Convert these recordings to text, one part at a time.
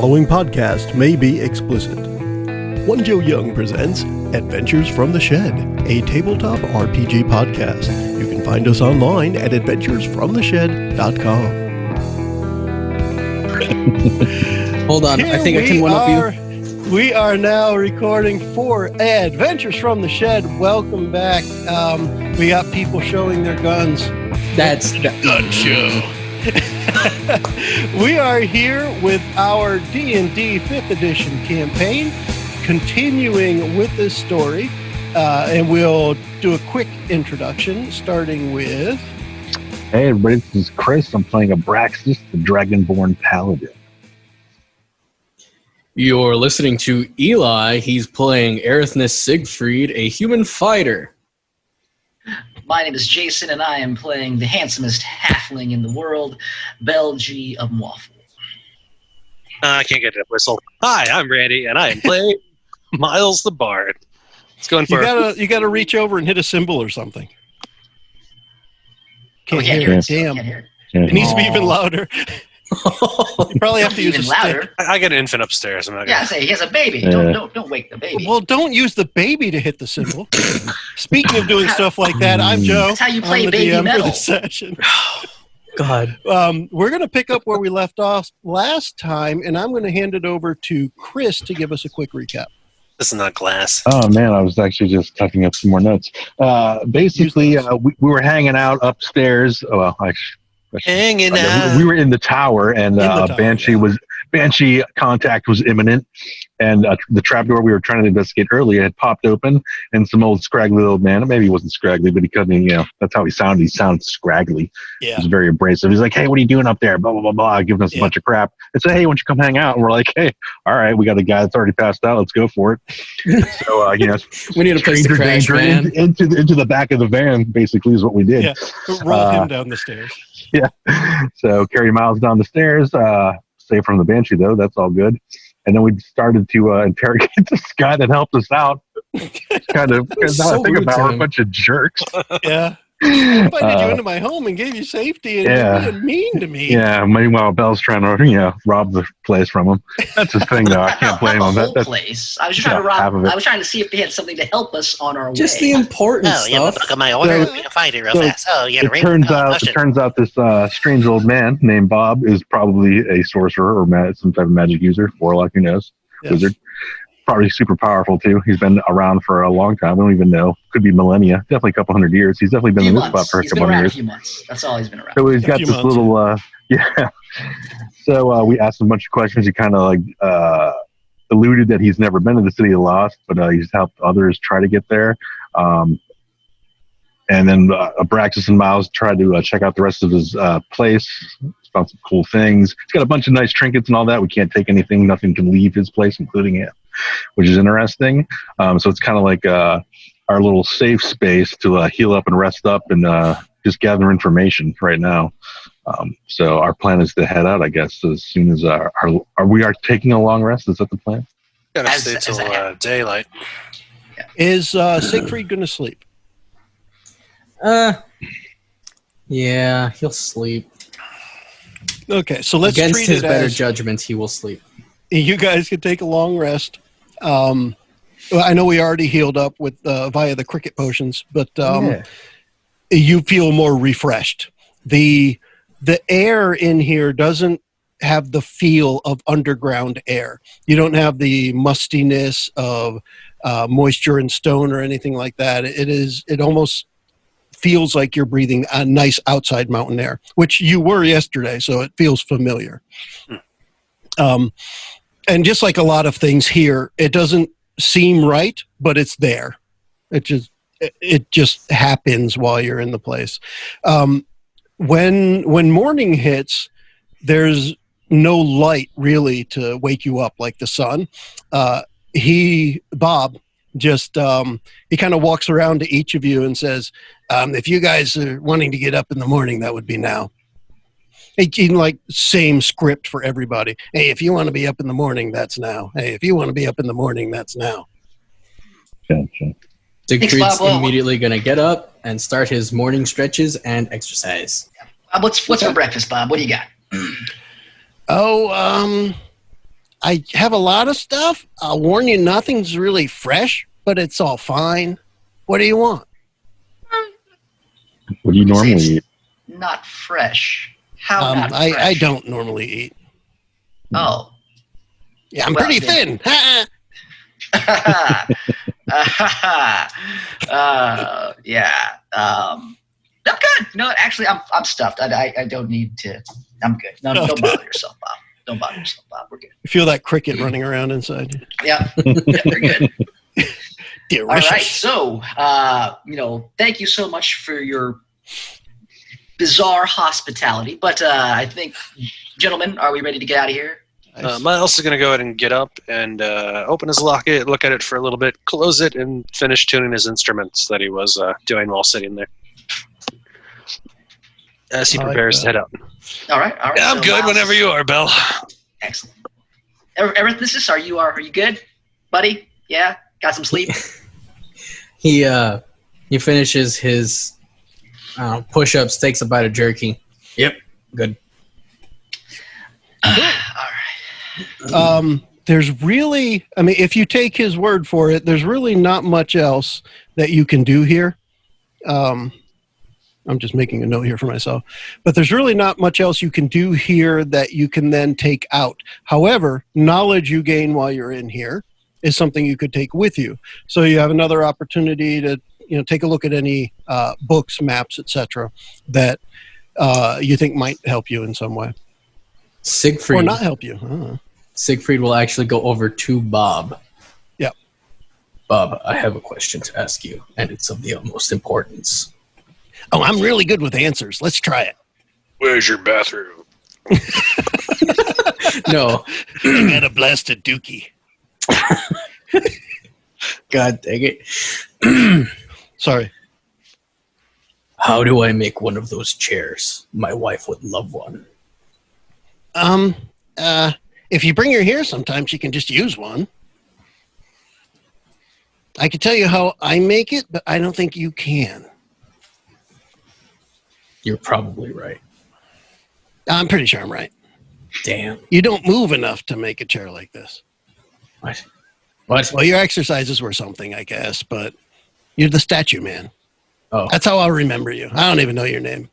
following podcast may be explicit. One Joe Young presents Adventures from the Shed, a tabletop RPG podcast. You can find us online at adventuresfromtheshed.com. Hold on, I think I can one-up you. We are now recording for Adventures from the Shed. Welcome back. We got people showing their guns. That's the gun show. We are here with our D&D 5th edition campaign, continuing with this story, and we'll do a quick introduction, starting with... Hey everybody, this is Chris. I'm playing Abraxas, the Dragonborn Paladin. You're listening to Eli. He's playing Erithnes Siegfried, a human fighter. My name is Jason, and I am playing the handsomest halfling in the world, Belgie of Waffle. I can't get a whistle. Hi, I'm Randy, and I am playing Miles the Bard. It's going for you gotta reach over and hit a cymbal or something. Can't hear hear it. it. Damn. Can't hear it. It needs to be even louder. You probably have to use a Even louder. stick. I got an infant upstairs. I'm not Yeah, I gonna... say he has a baby. Don't wake the baby. Well, don't use the baby to hit the cymbal. Speaking of doing stuff like that, I'm Joe. That's how you play I'm the baby DM metal. for this session. God. We're going to pick up where we left off last time, and I'm going to hand it over to Chris to give us a quick recap. This is not glass. Oh man, I was actually just typing up some more notes. Basically, we were hanging out upstairs. Well, Hanging out. we were in the tower, and Banshee contact was imminent, and the trapdoor we were trying to investigate earlier had popped open, and some old scraggly old man, maybe he wasn't scraggly, but he couldn't, that's how he sounded. He sounded scraggly. Yeah. He was very abrasive. He's like, hey, what are you doing up there? Blah, blah, blah, blah, giving us a bunch of crap. And said, hey, why don't you come hang out? And we're like, hey, all right, we got a guy that's already passed out. Let's go for it. So, we need a place to crash, man. Into the back of the van, basically, is what we did. Yeah, roll him down the stairs. Yeah. So carry Miles down the stairs, safe from the Banshee, though. That's all good. And then we started to interrogate this guy that helped us out. Kind of, because now I think about it, we're a bunch of jerks. Yeah. I invited you into my home and gave you safety, and you're being mean to me. Yeah. Meanwhile, Bell's trying to, rob the place from him. That's his thing, though. I can't blame him. That's place. I was trying to rob. I was trying to see if they had something to help us on our way. Just the important Oh, stuff. yeah, look at my order. Be a fighter real fast. Oh, yeah. It turns out this strange old man named Bob is probably a sorcerer or some type of magic user, warlock, who knows, wizard. Probably super powerful too. He's been around for a long time. We don't even know. Could be millennia. Definitely a couple hundred years. He's definitely been in this spot for a couple of years. A few months. That's all he's been around. So he's got this little So we asked him a bunch of questions. He kind of alluded that he's never been to the City of Lost, but he's helped others try to get there. And then Abraxas and Miles tried to check out the rest of his place. Found some cool things. He's got a bunch of nice trinkets and all that. We can't take anything. Nothing can leave his place, including him, which is interesting. So it's kind of like our little safe space to heal up and rest up and just gather information right now. So our plan is to head out, I guess, as soon as we are taking a long rest. Is that the plan? Gotta stay till daylight. Is Siegfried going to sleep? Yeah, he'll sleep. Okay, so let's Against treat his it better as judgment, he will sleep. you guys can take a long rest. I know we already healed up with via the cricket potions, but you feel more refreshed. The air in here doesn't have the feel of underground air. You don't have the mustiness of moisture and stone or anything like that. It almost feels like you're breathing a nice outside mountain air, which you were yesterday, so it feels familiar. And just like a lot of things here, it doesn't seem right, but it's there. It just happens while you're in the place. When morning hits, there's no light really to wake you up like the sun. Bob, just he kind of walks around to each of you and says, if you guys are wanting to get up in the morning, that would be now. Same script for everybody. Hey, if you want to be up in the morning, that's now. Hey, if you want to be up in the morning, that's now. Gotcha. Siegfried's immediately going to get up and start his morning stretches and exercise. What's for breakfast, Bob? What do you got? I have a lot of stuff. I'll warn you, nothing's really fresh, but it's all fine. What do you want? What do you normally eat? Not fresh. How not fresh? I don't normally eat. Oh. Yeah, I'm pretty thin. Yeah. I'm good. No, actually, I'm stuffed. I don't need to. I'm good. No, don't bother yourself, Bob. Don't bother yourself, Bob. We're good. You feel that cricket running around inside you? Yeah. Yeah, we're good. Delicious. All right. So, thank you so much for your bizarre hospitality. But I think, gentlemen, are we ready to get out of here? Miles is going to go ahead and get up and open his locket, look at it for a little bit, close it, and finish tuning his instruments that he was doing while sitting there. As he prepares to head out. All right. Yeah, I'm good whenever you are, Bell. Excellent. Arithmesis, are you good, buddy? Yeah? Got some sleep? He finishes his push-ups, takes a bite of jerky. Yep, good. All right. There's really, if you take his word for it, there's really not much else that you can do here. I'm just making a note here for myself. But there's really not much else you can do here that you can then take out. However, knowledge you gain while you're in here is something you could take with you. So you have another opportunity to take a look at any books, maps, etc. that you think might help you in some way. Siegfried. Or not help you. Siegfried will actually go over to Bob. Yep. Bob, I have a question to ask you, and it's of the utmost importance. Oh, I'm really good with answers. Let's try it. Where's your bathroom? No. I got a blasted dookie. God dang it. Sorry. How do I make one of those chairs? My wife would love one. If you bring her here sometime, she can just use one. I can tell you how I make it, but I don't think you can. You're probably right. I'm pretty sure I'm right. Damn. You don't move enough to make a chair like this. What? Well, your exercises were something, I guess, but you're the statue man. Oh. That's how I'll remember you. I don't even know your name.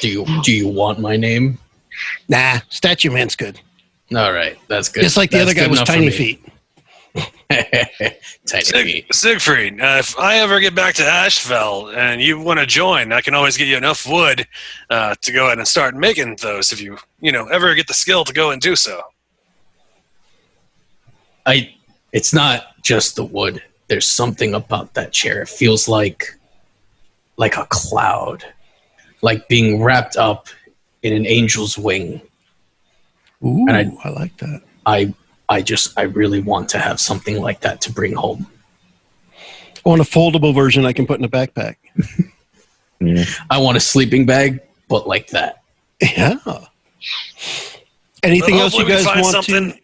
Do you want my name? Nah, statue man's good. All right, that's good. Just like the other guy was tiny feet. Tiny feet. Siegfried, if I ever get back to Asheville and you want to join, I can always get you enough wood to go ahead and start making those if you ever get the skill to go and do so. It's not just the wood. There's something about that chair. It feels like a cloud, like being wrapped up in an angel's wing. Ooh, and I like that. I really want to have something like that to bring home. I want a foldable version I can put in a backpack. Yeah. I want a sleeping bag, but like that. Yeah. Anything else you guys want to?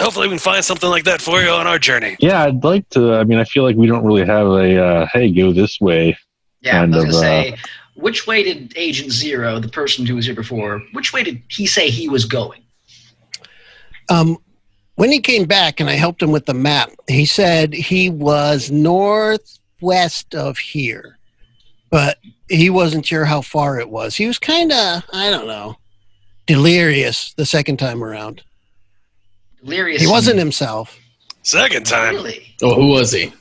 Hopefully we can find something like that for you on our journey. Yeah, I'd like to. I feel like we don't really have a, hey, go this way. Yeah, I was going to say, which way did Agent Zero, the person who was here before, which way did he say he was going? When he came back and I helped him with the map, he said he was northwest of here, but he wasn't sure how far it was. He was kind of, I don't know, delirious the second time around. Delirious? He wasn't himself. Second time? Really? Oh, who was he?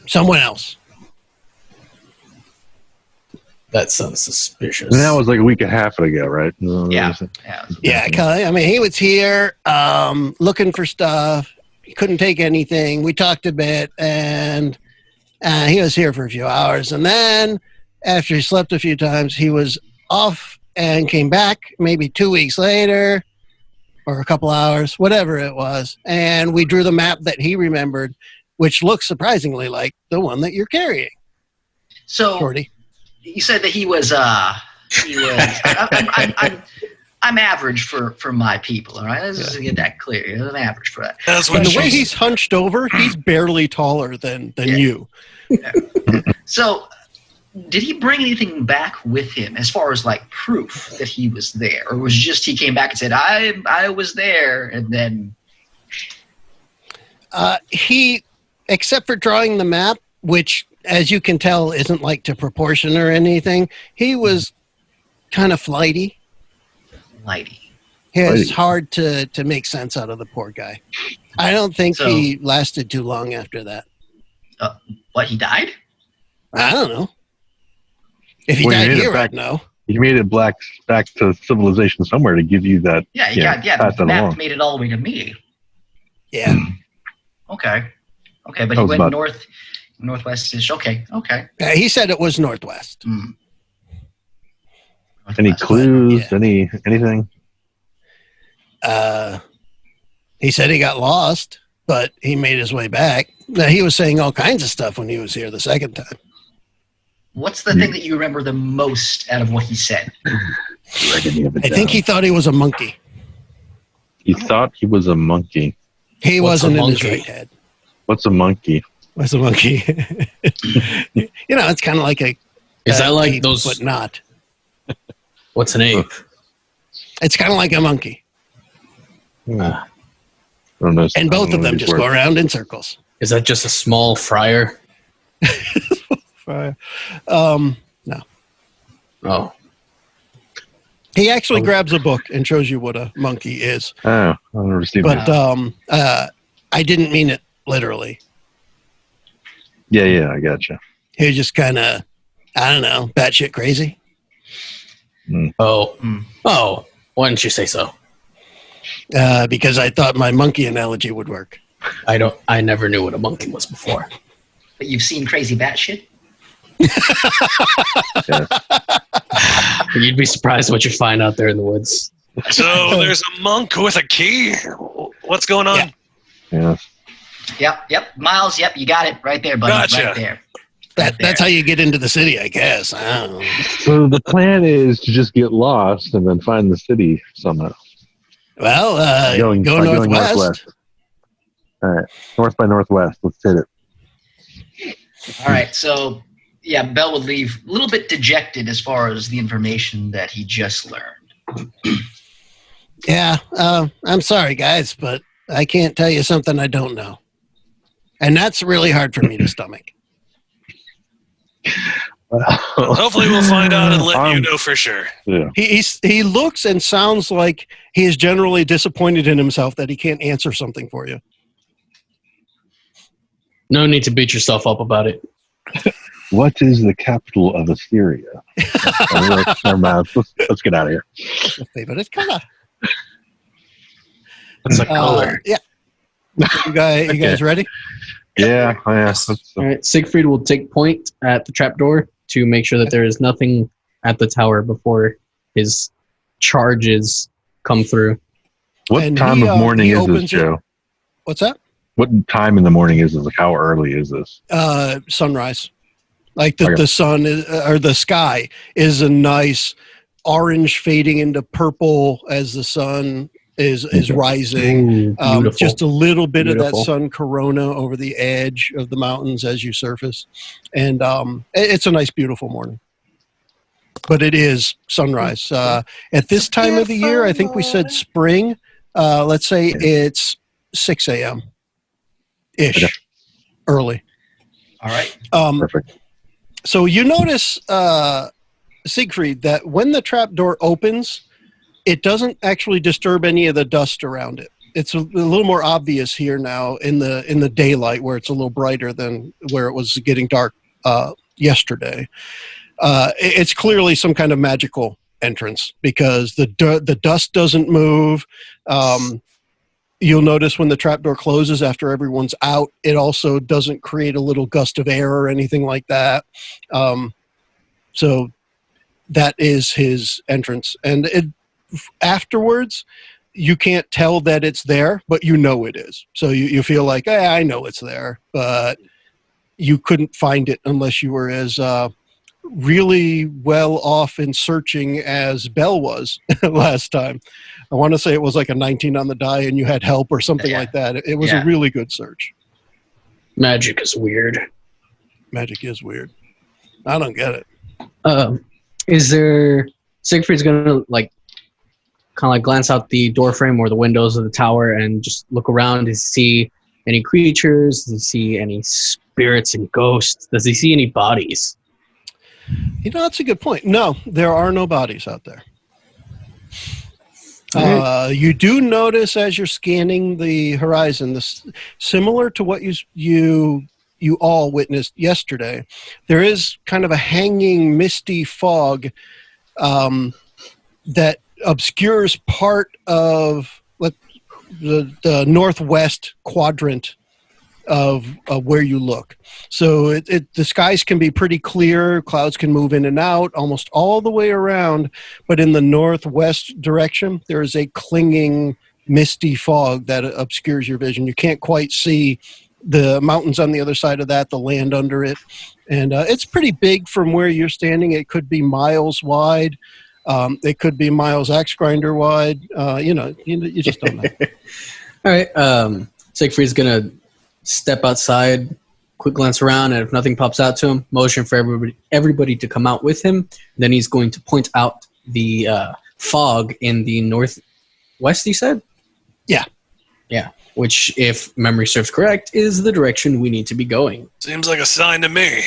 Someone else. That sounds suspicious. And that was like a week and a half ago, right? Yeah. Yeah, he was here looking for stuff. He couldn't take anything. We talked a bit, and he was here for a few hours. And then after he slept a few times, he was off and came back maybe 2 weeks later or a couple hours, whatever it was. And we drew the map that he remembered, which looks surprisingly like the one that you're carrying. So, Shorty. You said that he was I'm average for my people, all right? Let's just get that clear. I'm average for that. And the way he's hunched over, he's barely taller than you. Yeah. So, did he bring anything back with him as far as like proof that he was there, or was it just he came back and said, "I was there," and then he, except for drawing the map, which, as you can tell, isn't like to proportion or anything, he was kind of flighty. It's hard to make sense out of the poor guy. I don't think he lasted too long after that. What, he died? I don't know. If he died here, I'd know. He made it back to civilization somewhere to give you that. Yeah, the map made it all the way to me. Yeah. Okay, but he went northwest-ish. Okay. Yeah, he said it was northwest. Any clues? Yeah. Anything? He said he got lost, but he made his way back. Now, he was saying all kinds of stuff when he was here the second time. What's the thing that you remember the most out of what he said? I think he thought he was a monkey. He thought he was a monkey. He wasn't in his right head. What's a monkey? What's a monkey? It's kind of like a... Is that like ape, those... But not. What's an ape? It's kind of like a monkey. I don't know. And both of them just go around in circles. Is that just a small fryer? No. Oh. He actually grabs a book and shows you what a monkey is. Oh, I've never seen that. But I didn't mean it literally. Yeah, I gotcha. He was just kind of, I don't know, batshit crazy. Oh, why didn't you say so? Because I thought my monkey analogy would work. I never knew what a monkey was before. But you've seen crazy batshit? You'd be surprised what you find out there in the woods. So there's a monk with a key? What's going on? Yeah. Yep. Miles, you got it right there, buddy. Gotcha. Right there. That's how you get into the city, I guess. I don't know. So the plan is to just get lost and then find the city somehow. Well, go northwest. All right, north by northwest. Let's hit it. All right, so Bell would leave a little bit dejected as far as the information that he just learned. Yeah, I'm sorry, guys, but I can't tell you something I don't know. And that's really hard for me to stomach. Well, hopefully we'll find out and let you know for sure. Yeah. He looks and sounds like he is generally disappointed in himself that he can't answer something for you. No need to beat yourself up about it. What is the capital of Assyria? Let's get out of here. But it's kind of... It's a color. Yeah. You guys ready? Yeah. All right. Siegfried will take point at the trapdoor to make sure that there is nothing at the tower before his charges come through. What time of morning is this, Joe? What's that? What time in the morning is this? Like, how early is this? Sunrise. Like the sun is, or the sky is a nice orange fading into purple as the sun is rising. Just a little bit of that sun corona over the edge of the mountains as you surface. And it's a nice, beautiful morning. But it is sunrise. At this time of the year, I think we said spring. Let's say it's 6 a.m. ish, early. All right. Perfect. So you notice, Siegfried, that when the trapdoor opens, it doesn't actually disturb any of the dust around it. It's a little more obvious here now in the daylight, where it's a little brighter than where it was getting dark yesterday. It's clearly some kind of magical entrance because the dust doesn't move. You'll notice when the trapdoor closes after everyone's out, it also doesn't create a little gust of air or anything like that. So that is his entrance. And afterwards, you can't tell that it's there, but you know it is. So you feel like, hey, I know it's there, but you couldn't find it unless you were as really well off in searching as Bell was last time. I want to say it was like a 19 on the die and you had help or something like that. It was a really good search. Magic is weird. Magic is weird. I don't get it. Is there... Siegfried's going to, like, kind of like glance out the door frame or the windows of the tower and just look around to see any creatures. Does he see any spirits and ghosts? Does he see any bodies? You know, that's a good point. No, there are no bodies out there. You do notice as you're scanning the horizon, this similar to what you all witnessed yesterday. There is kind of a hanging, misty fog that obscures part of the northwest quadrant of where you look. So the skies can be pretty clear. Clouds can move in and out almost all the way around. But in the northwest direction, there is a clinging, misty fog that obscures your vision. You can't quite see the mountains on the other side of that, the land under it. And it's pretty big from where you're standing. It could be miles wide. It could be miles axe grinder wide. You just don't know. All right. Siegfried's going to step outside, quick glance around, and if nothing pops out to him, motion for everybody to come out with him. Then he's going to point out the fog in the northwest, he said? Yeah. Yeah. Which, if memory serves correct, is the direction we need to be going. Seems like a sign to me.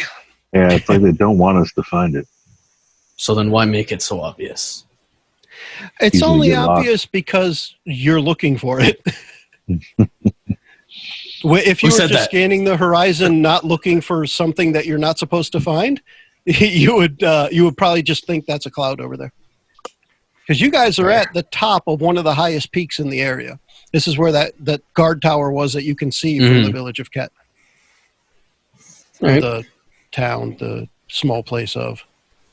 Yeah, it's like they don't want us to find it. So then why make it so obvious? It's Easily only get lost. obvious because you're looking for it. If you Who were said just that? scanning the horizon, not looking for something that you're not supposed to find, you would probably just think that's a cloud over there. Because you guys are at the top of one of the highest peaks in the area. This is where that guard tower was that you can see from the village of Ket. Right. The town, the small place of.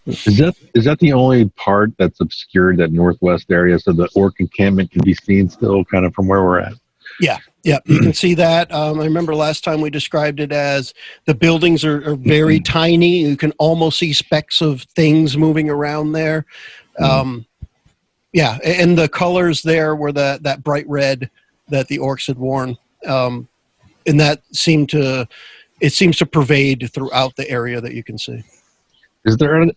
Is that the only part that's obscured, that northwest area, so the orc encampment can be seen still kind of from where we're at? Yeah, you can see that. I remember last time we described it as the buildings are very tiny. You can almost see specks of things moving around there. Yeah, and the colors there were that bright red that the orcs had worn, and that seems to pervade throughout the area that you can see. Is there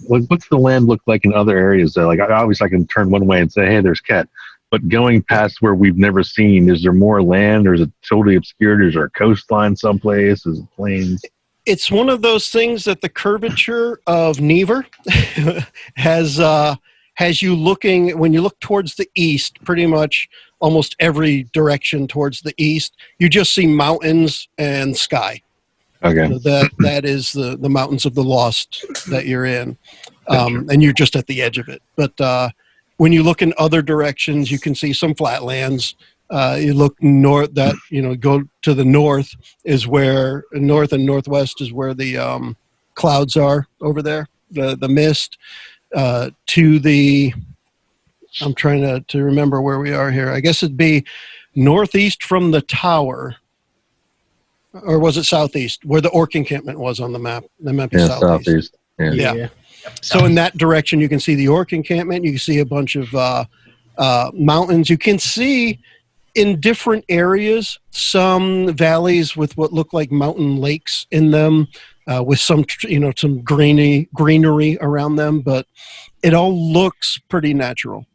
what's the land look like in other areas? Like, obviously I can turn one way and say, hey, there's Ket. But going past where we've never seen, is there more land, or is it totally obscured? Is there a coastline someplace? Is it plains? It's one of those things that the curvature of Never has you looking, when you look towards the east, pretty much almost every direction towards the east, you just see mountains and sky. Okay. So that is the mountains of the Lost that you're in. And you're just at the edge of it. But when you look in other directions, you can see some flatlands. You look north, go to the north is where, north and northwest is where the clouds are over there, the mist. To the, I'm trying to remember where we are here. I guess it'd be northeast from the tower. Or was it southeast, where the orc encampment was on the map? The map is southeast. Yeah. So in that direction, you can see the orc encampment. You can see a bunch of mountains. You can see in different areas some valleys with what look like mountain lakes in them, with some greenery around them. But it all looks pretty natural,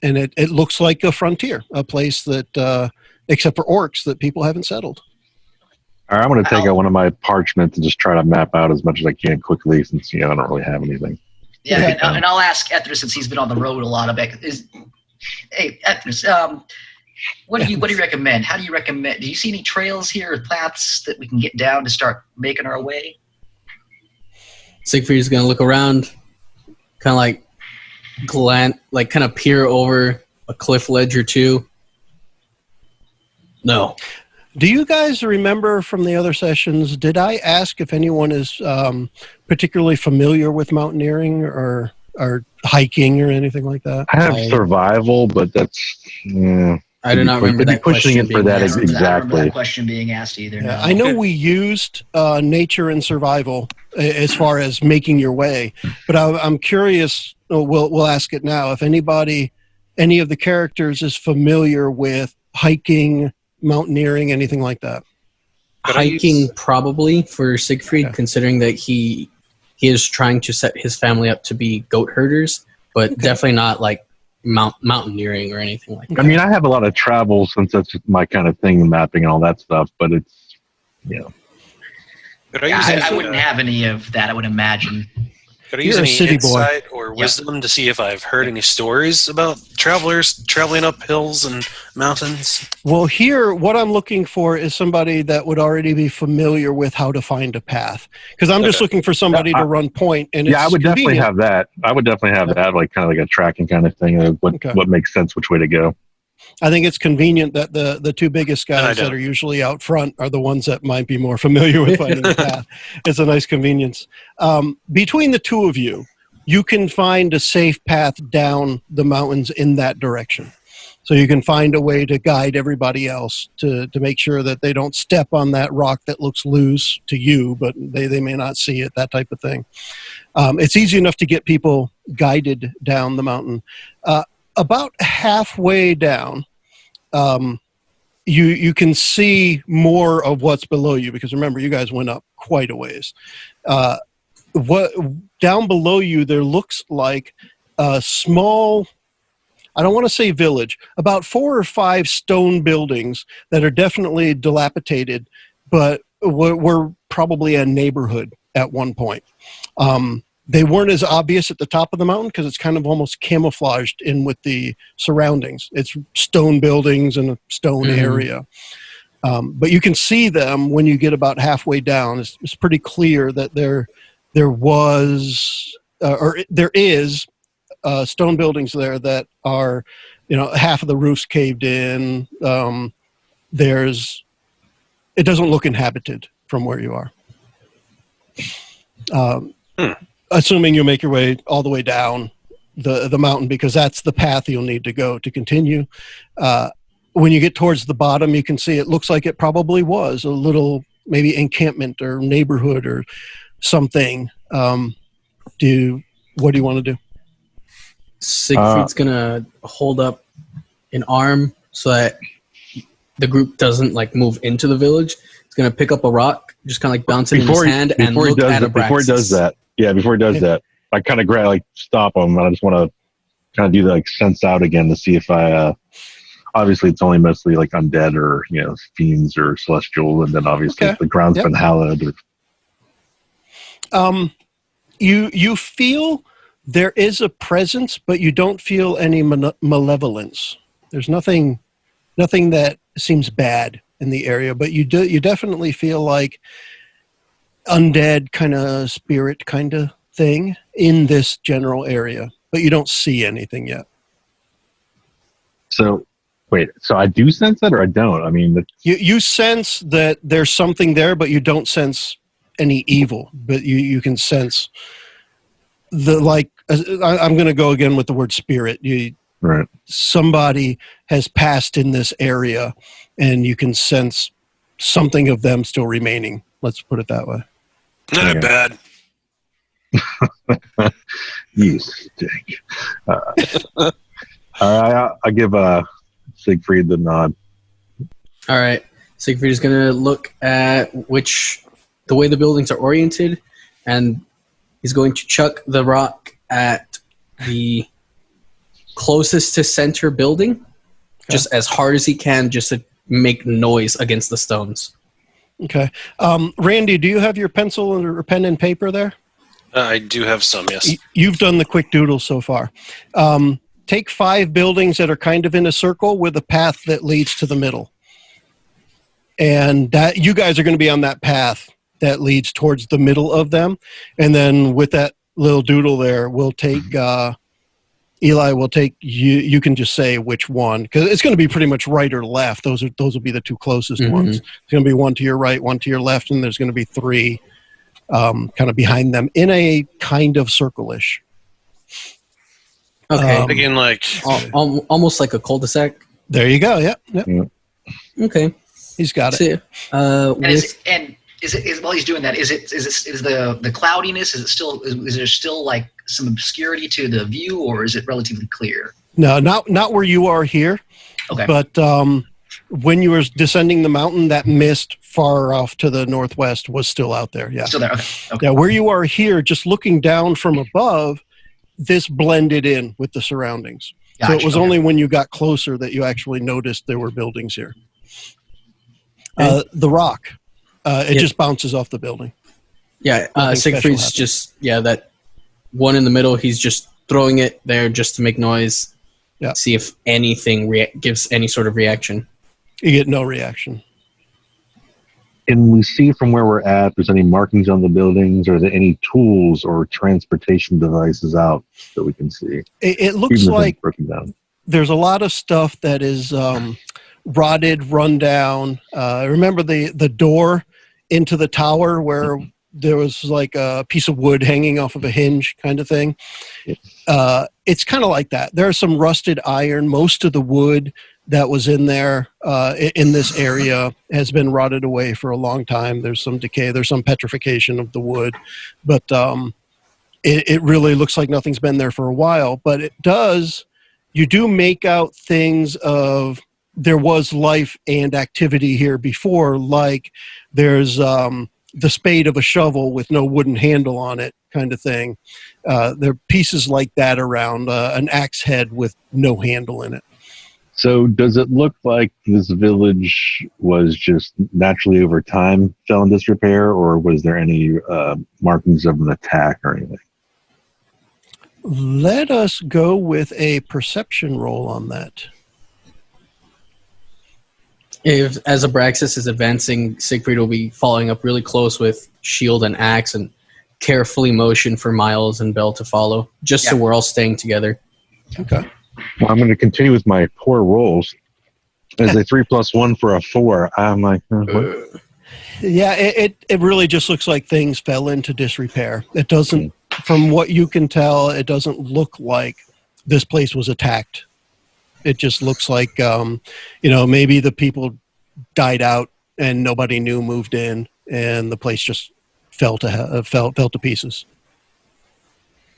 and it looks like a frontier, a place that, except for orcs, that people haven't settled. All right, I'm going to take out one of my parchments and just try to map out as much as I can quickly, since I don't really have anything. Yeah, and I'll ask Ethris, since he's been on the road a lot of it. Hey, Ethris, what do you recommend? How do you recommend? Do you see any trails here or paths that we can get down to start making our way? Siegfried's going to look around, kind of kind of peer over a cliff ledge or two. No. Do you guys remember from the other sessions, did I ask if anyone is particularly familiar with mountaineering or hiking or anything like that? I have survival, but that's... I do not remember that pushing question it for being that asked. I don't remember exactly. that question being asked either. Yeah, No. I know we used nature and survival as far as making your way, but I'm curious, we'll ask it now, if any of the characters is familiar with hiking, mountaineering, anything like that. Hiking probably for Siegfried, considering that he is trying to set his family up to be goat herders, but definitely not like mountaineering or anything like that. I mean, I have a lot of travel since that's just my kind of thing, mapping and all that stuff, but it's, I wouldn't have any of that, I would imagine. Could I use any insight or wisdom to see if I've heard any stories about travelers traveling up hills and mountains? Well, here, what I'm looking for is somebody that would already be familiar with how to find a path. Because I'm just looking for somebody to run point. And I would definitely have that. I would definitely have that, like kind of like a tracking kind of thing. What makes sense, which way to go. I think it's convenient that the two biggest guys that are usually out front are the ones that might be more familiar with finding the path. It's a nice convenience. Between the two of you, you can find a safe path down the mountains in that direction. So you can find a way to guide everybody else to make sure that they don't step on that rock that looks loose to you, but they may not see it, that type of thing. It's easy enough to get people guided down the mountain. About halfway down, you can see more of what's below you, because remember, you guys went up quite a ways. What down below you, there looks like a small, I don't want to say village, about 4 or 5 stone buildings that are definitely dilapidated, but were probably a neighborhood at one point. They weren't as obvious at the top of the mountain because it's kind of almost camouflaged in with the surroundings. It's stone buildings and a stone area. But you can see them when you get about halfway down. It's pretty clear that there is stone buildings there that are, half of the roof's caved in. It doesn't look inhabited from where you are. Assuming you make your way all the way down the mountain, because that's the path you'll need to go to continue. When you get towards the bottom, you can see it looks like it probably was a little maybe encampment or neighborhood or something. What do you want to do? Siegfried's going to hold up an arm so that the group doesn't move into the village. He's going to pick up a rock, just kind of bounce it in his hand and look at Abraxas. Before he does that, before he does that, I kind of stop him, and I just want to kind of do the sense out again to see if I. Obviously, it's only mostly undead or fiends or celestial, and then obviously the ground's been hallowed. You feel there is a presence, but you don't feel any malevolence. There's nothing that seems bad in the area, but you definitely feel like undead kind of spirit kind of thing in this general area, but you don't see anything yet. So I do sense that, or I don't? I mean, you sense that there's something there, but you don't sense any evil, but you can sense I'm going to go again with the word spirit. Right. Somebody has passed in this area, and you can sense something of them still remaining. Let's put it that way. Not bad. You stink. All right, I'll give Siegfried the nod. All right. Siegfried is going to look at the way the buildings are oriented, and he's going to chuck the rock at the closest to center building, just as hard as he can, just to make noise against the stones. Okay. Randy, do you have your pencil or pen and paper there? I do have some, yes. You've done the quick doodle so far. Take 5 buildings that are kind of in a circle with a path that leads to the middle. And that you guys are going to be on that path that leads towards the middle of them. And then with that little doodle there, we'll take Eli will take you can just say which one, because it's going to be pretty much right or left. Those will be the 2 closest ones. It's going to be 1 to your right, 1 to your left, and there's going to be 3 kind of behind them in a kind of circle-ish. Okay. Again, almost like a cul-de-sac. There you go. Yep. Okay. He's got it. While he's doing that, is the cloudiness? Is there still some obscurity to the view, or is it relatively clear? No, not where you are here. Okay. But when you were descending the mountain, that mist far off to the northwest was still out there. Yeah. Still there. Okay. Yeah, where you are here, just looking down from above, this blended in with the surroundings. Gotcha. So it was only when you got closer that you actually noticed there were buildings here. The rock, it just bounces off the building. Yeah, Siegfried's just, that one in the middle, he's just throwing it there just to make noise. Yeah. See if anything gives any sort of reaction. You get no reaction. Can we see from where we're at, if there's any markings on the buildings, or are there any tools or transportation devices out that we can see? It looks like broken down. There's a lot of stuff that is rotted, run down. Remember the door into the tower where there was like a piece of wood hanging off of a hinge kind of thing? It's kind of like that. There's some rusted iron. Most of the wood that was in there in this area has been rotted away for a long time. There's some decay. There's some petrification of the wood. But it really looks like nothing's been there for a while. But you do make out things of there was life and activity here before, like there's the spade of a shovel with no wooden handle on it kind of thing. There are pieces like that around, an axe head with no handle in it. So does it look like this village was just naturally over time fell in disrepair, or was there any markings of an attack or anything? Let us go with a perception roll on that. As Abraxas is advancing, Siegfried will be following up really close with shield and axe and carefully motion for Miles and Bell to follow, just so we're all staying together. Okay. Well, I'm going to continue with my poor rolls. As a 3+1 for a 4, I'm like, what? Yeah, it really just looks like things fell into disrepair. It doesn't, from what you can tell, it doesn't look like this place was attacked. It just looks like, maybe the people died out and nobody new moved in, and the place just fell to pieces.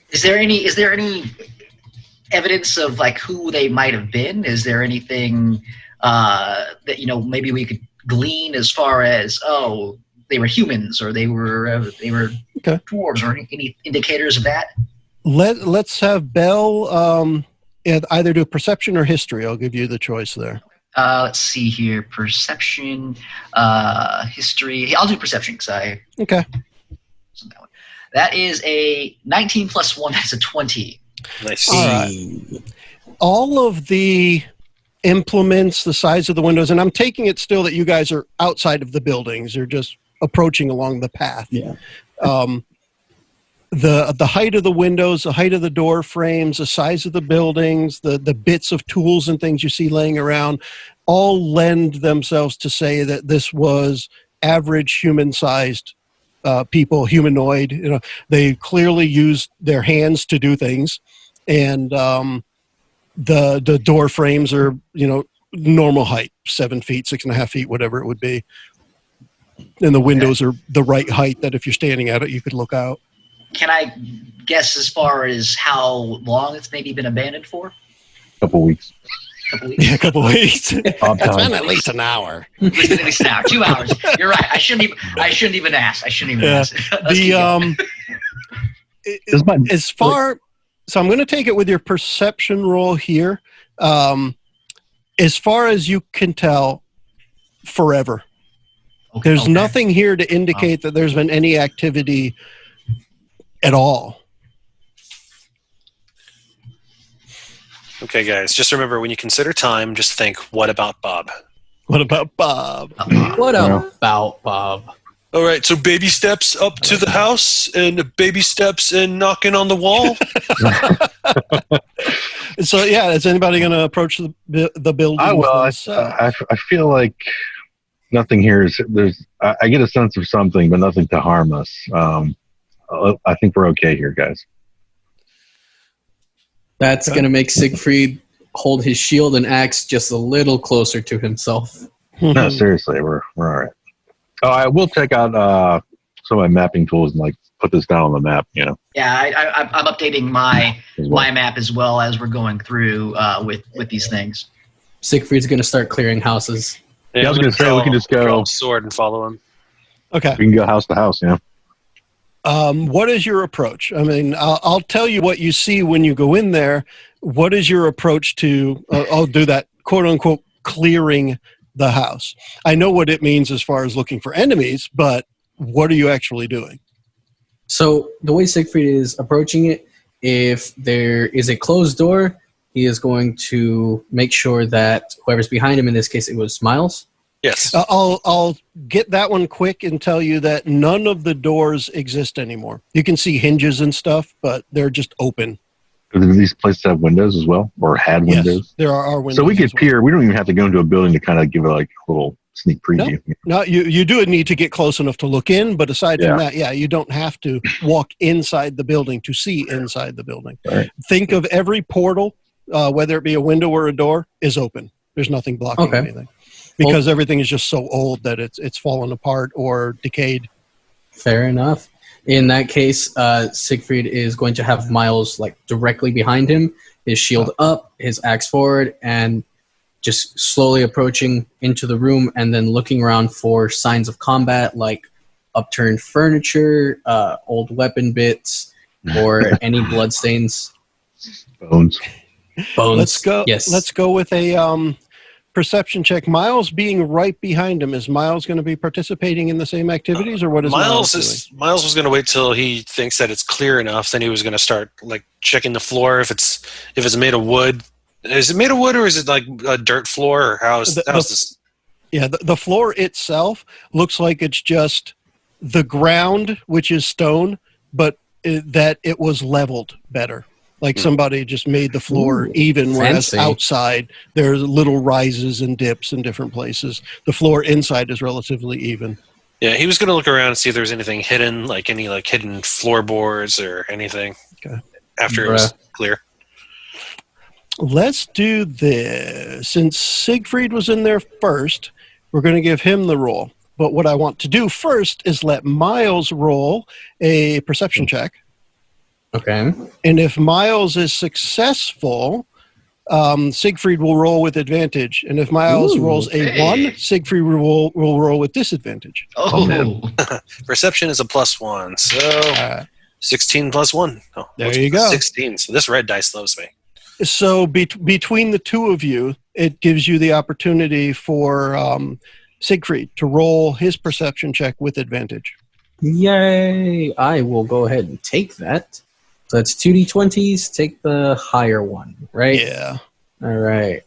Is there any evidence of like who they might have been? Is there anything that maybe we could glean as far as they were humans or they were dwarves, or any indicators of that? Let's have Bell either do perception or history. I'll give you the choice there. Let's see here. Perception, history. I'll do perception because I. Okay. That is a 19 plus 1. That's a 20. Nice. All of the implements, the size of the windows, and I'm taking it still that you guys are outside of the buildings. You're just approaching along the path. Yeah. The height of the windows, the height of the door frames, the size of the buildings, the bits of tools and things you see laying around, all lend themselves to say that this was average human-sized people, humanoid. They clearly used their hands to do things, and the door frames are normal height, 7 feet, 6.5 feet, whatever it would be, and the windows are the right height that if you're standing at it, you could look out. Can I guess as far as how long it's maybe been abandoned for? A couple weeks. Yeah, a couple weeks. It's been at least an hour. It's been at least an hour, 2 hours. You're right. I shouldn't even ask. So I'm going to take it with your perception roll here. As far as you can tell, forever. There's nothing here to indicate that there's been any activity at all. Okay, guys, just remember, when you consider time, just think, what about Bob? What about Bob? What about Bob? All right, so baby steps up to the house and baby steps and knocking on the wall. So, is anybody going to approach the building? I feel like nothing here is, I get a sense of something, but nothing to harm us. I think we're okay here, guys. That's going to make Siegfried hold his shield and axe just a little closer to himself. No, seriously, we're all right. Oh, I will check out some of my mapping tools and put this down on the map. Yeah, I'm updating my map as well as we're going through with these things. Siegfried's going to start clearing houses. Yeah, I was going to say, we can just go sword and follow him. Okay. We can go house to house, yeah. What is your approach? I mean, I'll tell you what you see when you go in there. What is your approach to, I'll do that, quote unquote, clearing the house? I know what it means as far as looking for enemies, but what are you actually doing? So the way Siegfried is approaching it, if there is a closed door, he is going to make sure that whoever's behind him, in this case it was Miles. Yes. I'll get that one quick and tell you that none of the doors exist anymore. You can see hinges and stuff, but they're just open. Do these places have windows as well, or had windows? Yes, there are windows. So we could peer. We don't even have to go into a building to kind of give it like a little sneak preview. No, you do need to get close enough to look in, but aside from that, you don't have to walk inside the building to see inside the building. Right. Think of every portal, whether it be a window or a door, is open. There's nothing blocking anything. Because everything is just so old that it's fallen apart or decayed. Fair enough. In that case, Siegfried is going to have Miles like directly behind him, his shield up, his axe forward, and just slowly approaching into the room and then looking around for signs of combat like upturned furniture, old weapon bits, or any bloodstains. Bones. Let's go. Yes. Let's go with a perception check. Miles being right behind him. Is Miles going to be participating in the same activities, or what is Miles doing? Miles was going to wait till he thinks that it's clear enough. Then he was going to start like checking the floor if it's made of wood. Is it made of wood or is it like a dirt floor? Or how's this? Yeah, the floor itself looks like it's just the ground, which is stone, but that it was leveled better. Like somebody just made the floor even, whereas fancy. outside there's little rises and dips in different places. The floor inside is relatively even. Yeah, he was going to look around and see if there was anything hidden, like any like hidden floorboards or anything. Okay. After it was clear. Let's do this. Since Siegfried was in there first, we're going to give him the roll. But what I want to do first is let Miles roll a perception check. Okay. And if Miles is successful, Siegfried will roll with advantage. And if Miles rolls a 1, Siegfried will roll with disadvantage. Oh. Perception is a +1. So 16 + 1. Oh, there you go. 16. So this red dice loves me. So between the two of you, it gives you the opportunity for Siegfried to roll his perception check with advantage. Yay! I will go ahead and take that. So that's 2d20s. Take the higher one, right? Yeah. All right.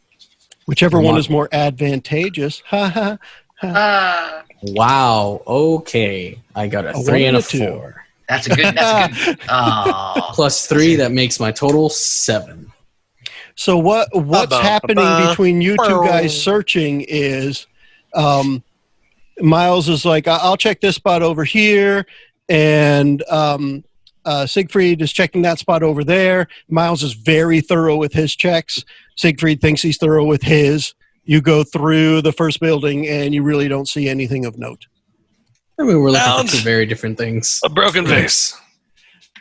Whichever one is more advantageous. Ha ha ha. Wow. Okay. I got a 3 and a 4. That's a good. Plus 3, that makes my total 7. So what's happening between you two guys searching is Miles is like, I'll check this spot over here, and Siegfried is checking that spot over there. Miles is very thorough with his checks. Siegfried thinks he's thorough with his. You go through the first building, and you really don't see anything of note. I mean, we're looking for two very different things. A broken vase.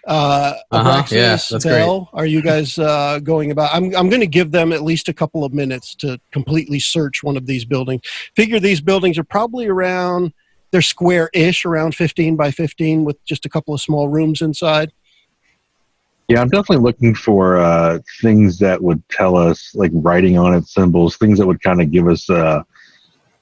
Abraxas, that's Bell, are you guys going about? I'm going to give them at least a couple of minutes to completely search one of these buildings. Figure these buildings are probably around, they're square-ish, around 15 by 15 with just a couple of small rooms inside. Yeah, I'm definitely looking for things that would tell us, like writing on it, symbols, things that would kind of give us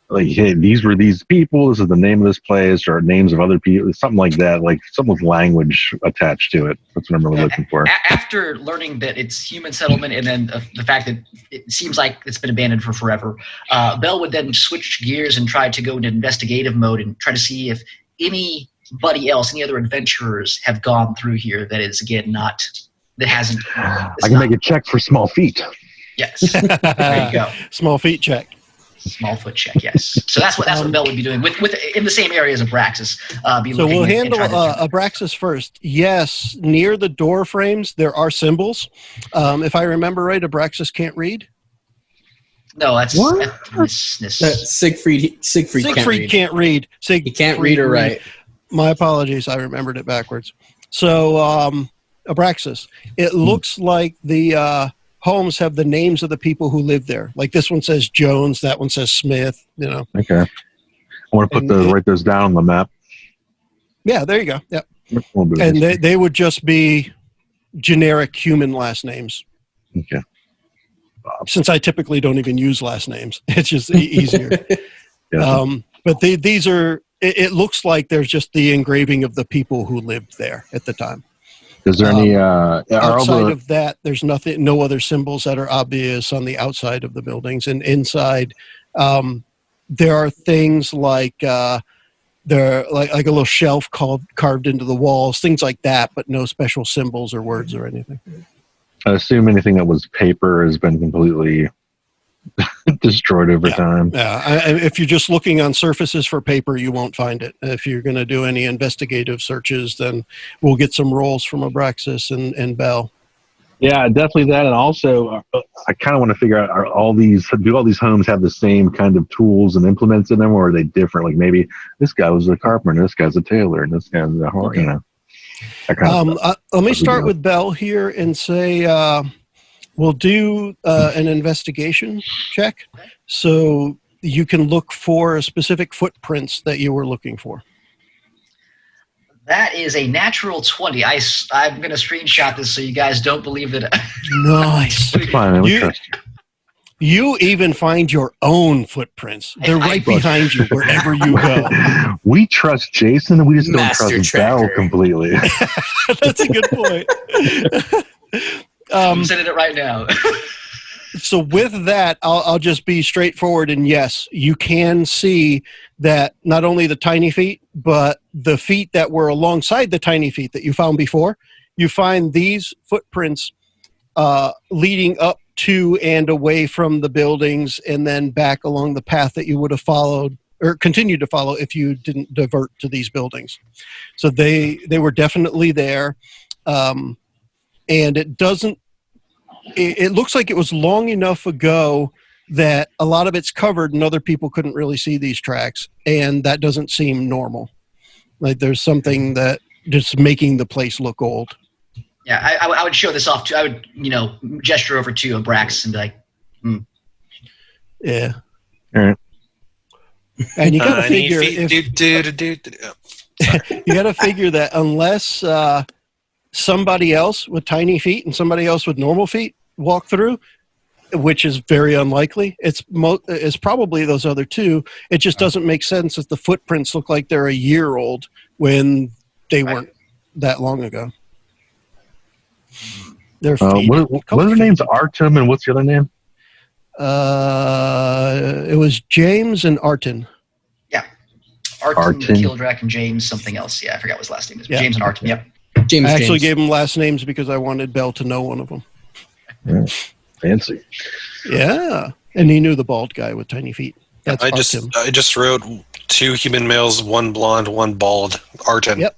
like, hey, these were these people, this is the name of this place, or names of other people, something like that, like something with language attached to it. That's what I'm really looking for. After learning that it's human settlement and then the fact that it seems like it's been abandoned for forever, Bell would then switch gears and try to go into investigative mode and try to see if anybody else, any other adventurers have gone through here that is, again, hasn't. I can make a check for small feet. Yes. There you go. Small feet check. Small foot check, yes. So that's what Bell would be doing with in the same area as Abraxas. So we'll handle Abraxas first. Yes, near the door frames there are symbols. If I remember right, Abraxas can't read. No, that's Siegfried can't read. He can't read or write. My apologies, I remembered it backwards. So Abraxas, it looks like the homes have the names of the people who live there. Like this one says Jones, that one says Smith, you know. Okay. I want to write those down on the map. Yeah, there you go. Yep. And they would just be generic human last names. Okay. Since I typically don't even use last names, it's just easier. Yeah. But these are, it looks like there's just the engraving of the people who lived there at the time. Is there any outside of that? There's nothing, no other symbols that are obvious on the outside of the buildings. And inside, there are things like there like a little shelf carved into the walls, things like that, but no special symbols or words or anything. I assume anything that was paper has been completely destroyed over time. Yeah, if you're just looking on surfaces for paper, you won't find it. If you're going to do any investigative searches, then we'll get some rolls from Abraxas and Bell. Yeah, definitely that. And also, I kind of want to figure out, do all these homes have the same kind of tools and implements in them, or are they different? Like maybe this guy was a carpenter, this guy's a tailor, and this guy's a horse, you know. Let me start with Bell here and say, we'll do an investigation check, so you can look for specific footprints that you were looking for. That is a natural 20. I'm going to screenshot this so you guys don't believe that. Nice. It's fine, we trust you. You even find your own footprints. They're right behind you wherever you go. We trust Jason, and we just Master don't trust tracker. Bell completely. That's a good point. I'm sending it right now. So with that, I'll just be straightforward, and yes, you can see that not only the tiny feet, but the feet that were alongside the tiny feet that you found before, you find these footprints leading up to and away from the buildings and then back along the path that you would have followed or continued to follow if you didn't divert to these buildings. So they were definitely there. And it looks like it was long enough ago that a lot of it's covered and other people couldn't really see these tracks, and that doesn't seem normal. Like there's something that just making the place look old. Yeah, I would show this off to. I would, gesture over to Abrax and be like, Yeah. All right. And you got to figure you got to figure that unless somebody else with tiny feet and somebody else with normal feet walk through, which is very unlikely, it's probably those other two. It just doesn't make sense if the footprints look like they're a year old when they weren't that long ago. Their feet. What are their names? Artem, and what's the other name? It was James and Artin. Yeah. Artin. Kildrak, and James something else. Yeah, I forgot what his last name is. Yeah. James and Artin, yep. I actually gave them last names because I wanted Bell to know one of them. Yeah. Fancy. Yeah. And he knew the bald guy with tiny feet. That's I just wrote 2 human males, 1 blonde, 1 bald. Artin. Yep.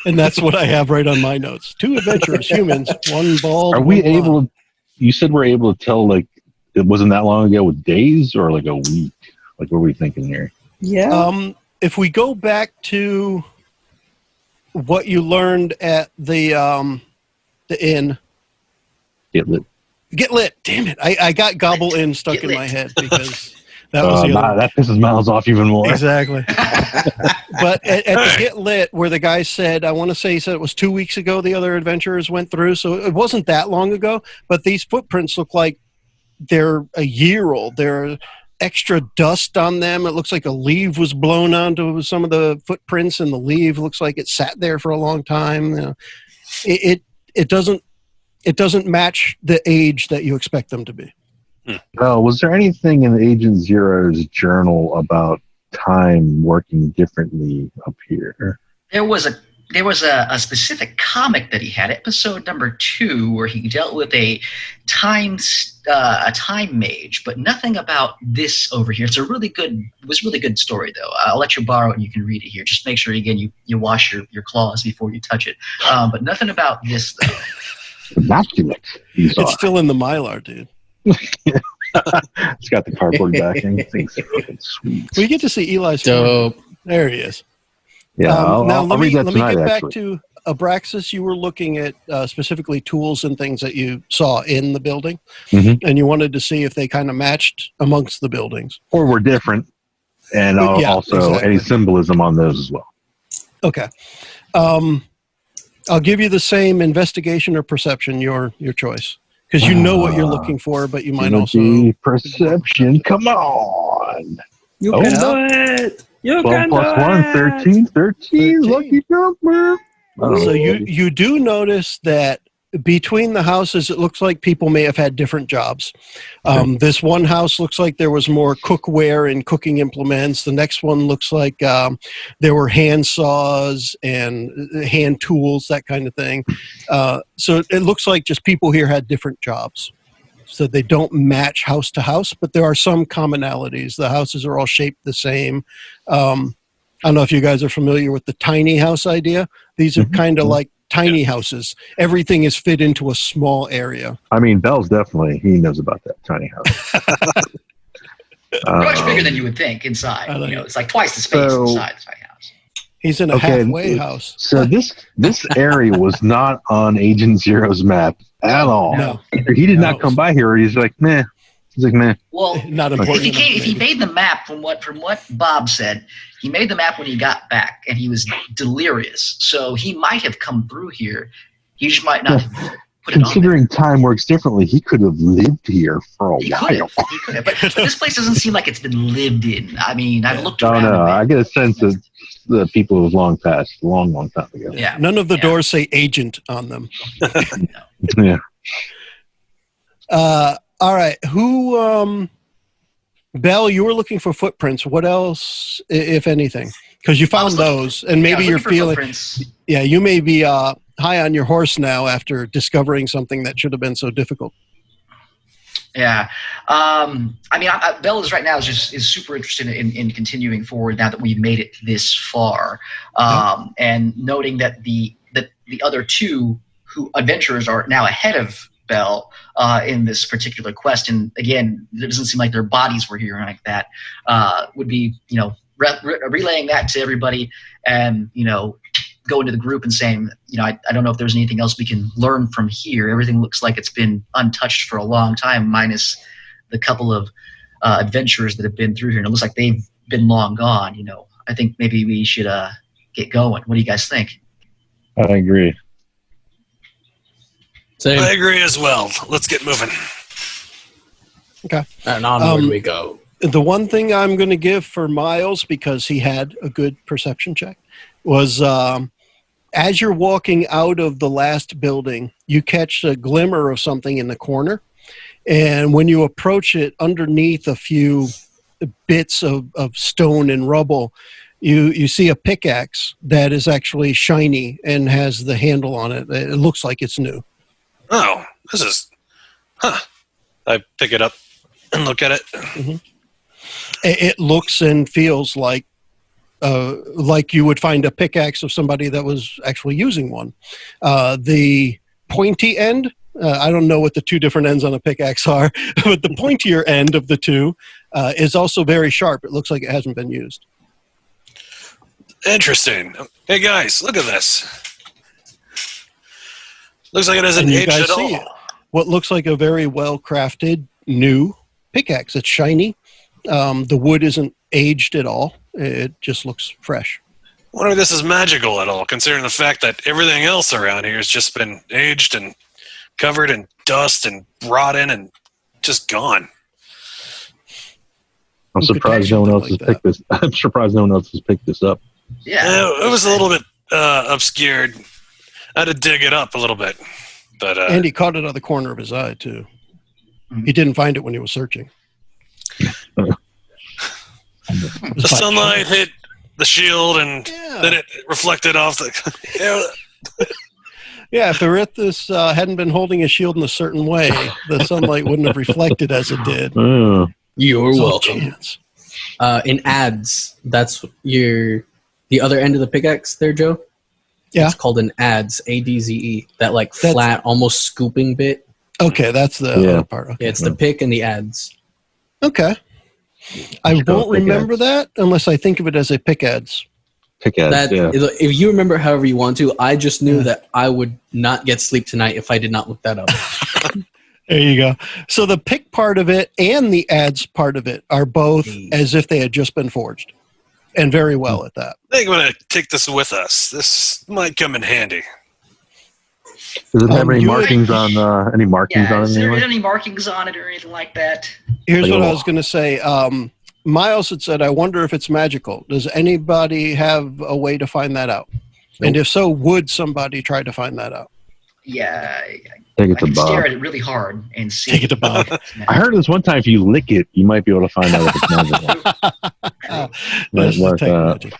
And that's what I have right on my notes. 2 adventurous humans, 1 bald. Are we able to, you said we're able to tell, like, it wasn't that long ago with days or like a week? Like, what are we thinking here? Yeah. If we go back to what you learned at the inn. Get lit. Get lit. Damn it. I got gobble in stuck in my head because that was the other. That pisses Miles off even more. Exactly. But at the Get Lit, where the guy said, I want to say he said it was 2 weeks ago the other adventurers went through, so it wasn't that long ago, but these footprints look like they're a year old. There's extra dust on them. It looks like a leaf was blown onto some of the footprints, and the leaf looks like it sat there for a long time. It doesn't match the age that you expect them to be. Oh, was there anything in Agent Zero's journal about time working differently up here? There was a specific comic that he had, episode number 2, where he dealt with a time mage, but nothing about this over here. It was a really good story, though. I'll let you borrow it and you can read it here. Just make sure, again, you wash your claws before you touch it. But nothing about this, though. Immaculate. It's still in the Mylar, dude. It's got the cardboard backing. Things fucking sweet. We get to see Eli's dope. There he is. Yeah, now I'll read that tonight, let me get back actually. to Abraxas, you were looking at specifically tools and things that you saw in the building, and you wanted to see if they kind of matched amongst the buildings. Or were different, and also any symbolism on those as well. Okay. I'll give you the same investigation or perception, your choice. Because you know what you're looking for, but you might also... Perception, come on! You can do it! You 12 can plus do 1, it! 13, lucky number! So you do notice that between the houses, it looks like people may have had different jobs. This one house looks like there was more cookware and cooking implements. The next one looks like there were hand saws and hand tools, that kind of thing. So it looks like just people here had different jobs. So they don't match house to house, but there are some commonalities. The houses are all shaped the same. I don't know if you guys are familiar with the tiny house idea. These are kind of like tiny houses. Everything is fit into a small area. I mean, Bell's he knows about that tiny house. Much bigger than you would think inside. It's like twice the space inside the tiny house. He's in a halfway house. So this area was not on Agent Zero's map at all. No. He did not come by here. He's like, meh. He's like, meh. Well, not important. If he made the map from what Bob said, he made the map when he got back, and he was delirious. So he might have come through here. He just might not have put it on. Considering time works differently, he could have lived here for a while. He could have. But this place doesn't seem like it's been lived in. I mean, I've looked around. No, I get a sense that the people have long passed, a long time ago. Yeah. None of the doors say agent on them. Yeah. All right. Who, Belle, you were looking for footprints. What else, if anything? Because you found those, and maybe you're feeling, you may be high on your horse now after discovering something that should have been so difficult. Yeah. I mean, Belle is right now is super interested in continuing forward now that we've made it this far, and noting that the other two adventurers are now ahead of Belle in this particular quest, and again, it doesn't seem like their bodies were here or like that. Would be relaying that to everybody, and go into the group and saying, I don't know if there's anything else we can learn from here. Everything looks like it's been untouched for a long time, minus the couple of adventurers that have been through here, and it looks like they've been long gone. I think maybe we should get going. What do you guys think? I agree. Same. I agree as well. Let's get moving. Okay. And onward we go. The one thing I'm going to give for Miles, because he had a good perception check, was as you're walking out of the last building, you catch a glimmer of something in the corner. And when you approach it, underneath a few bits of stone and rubble, you see a pickaxe that is actually shiny and has the handle on it. It looks like it's new. Oh, this is... I pick it up and look at it. Mm-hmm. It looks and feels like you would find a pickaxe of somebody that was actually using one. The pointy end, I don't know what the two different ends on a pickaxe are, but the pointier end of the two is also very sharp. It looks like it hasn't been used. Interesting. Hey guys, look at this. Looks like it hasn't aged at all. What looks like a very well-crafted new pickaxe. It's shiny. The wood isn't aged at all. It just looks fresh. I wonder if this is magical at all, considering the fact that everything else around here has just been aged and covered in dust and rotten and just gone. I'm surprised no one else has picked this. I'm surprised no one else has picked this up. Yeah, it was a little bit obscured. I had to dig it up a little bit, but and he caught it out of the corner of his eye too. He didn't find it when he was searching. The sunlight hit the shield, and then it reflected off the. Yeah, if Erithus hadn't been holding his shield in a certain way, the sunlight wouldn't have reflected as it did. You're welcome. In ads, that's the other end of the pickaxe there, Joe? Yeah. It's called an adze, A-D-Z-E. That flat, almost scooping bit. Okay, that's the other part. Okay. Yeah, it's the pick and the adze. Okay. I won't remember that unless I think of it as a pick adze. Pickaxe, yeah. If you remember however you want to, I just knew that I would not get sleep tonight if I did not look that up. There you go. So the pick part of it and the adds part of it are both as if they had just been forged, and very well at that. I think I'm going to take this with us. This might come in handy. Does it have any markings on on it? Is there any markings on it or anything like that? Here's what I was going to say. Miles had said, I wonder if it's magical. Does anybody have a way to find that out? Nope. And if so, would somebody try to find that out? Yeah. Take it to Bob. Stare at it really hard and see. Take it to Bob. I heard this one time if you lick it, you might be able to find out if it's magical. That's magic.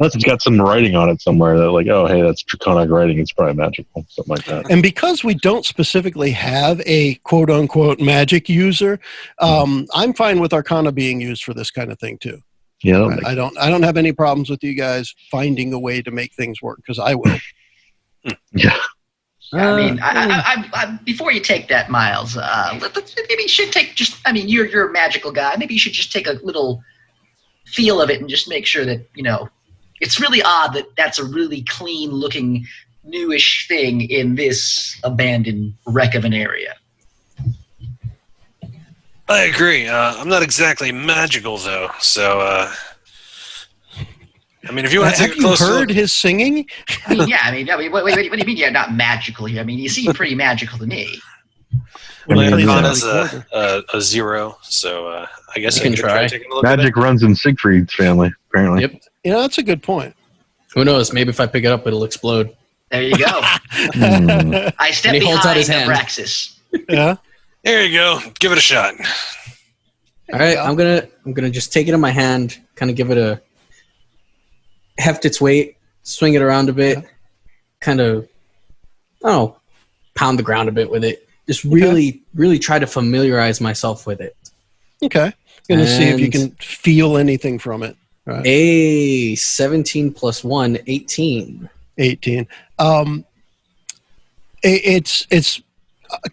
Unless it's got some writing on it somewhere that like, oh, hey, that's draconic writing. It's probably magical, something like that. And because we don't specifically have a quote-unquote magic user, I'm fine with Arcana being used for this kind of thing too. Yeah, I don't have any problems with you guys finding a way to make things work because I will. Yeah. I mean, I before you take that, Miles, maybe you should take you're a magical guy. Maybe you should just take a little feel of it and just make sure that, it's really odd that that's a really clean-looking, newish thing in this abandoned wreck of an area. I agree. I'm not exactly magical, though. So, if you want to take a close look. Have you heard his singing? Wait, what do you mean you're not magical here? You seem pretty magical to me. My Arcana's a 0, so I guess you can try. Taking a look Magic runs in Siegfried's family, apparently. Yep. That's a good point. Who knows? Maybe if I pick it up, it'll explode. There you go. I step And he holds out his behind hand. Abraxas. Yeah. There you go. Give it a shot. All right, I'm gonna just take it in my hand, kind of give it a heft its weight, swing it around a bit, kind of, pound the ground a bit with it. Just really try to familiarize myself with it. Okay. Going to see if you can feel anything from it. Right. A 17 plus 1, 18. 18. It's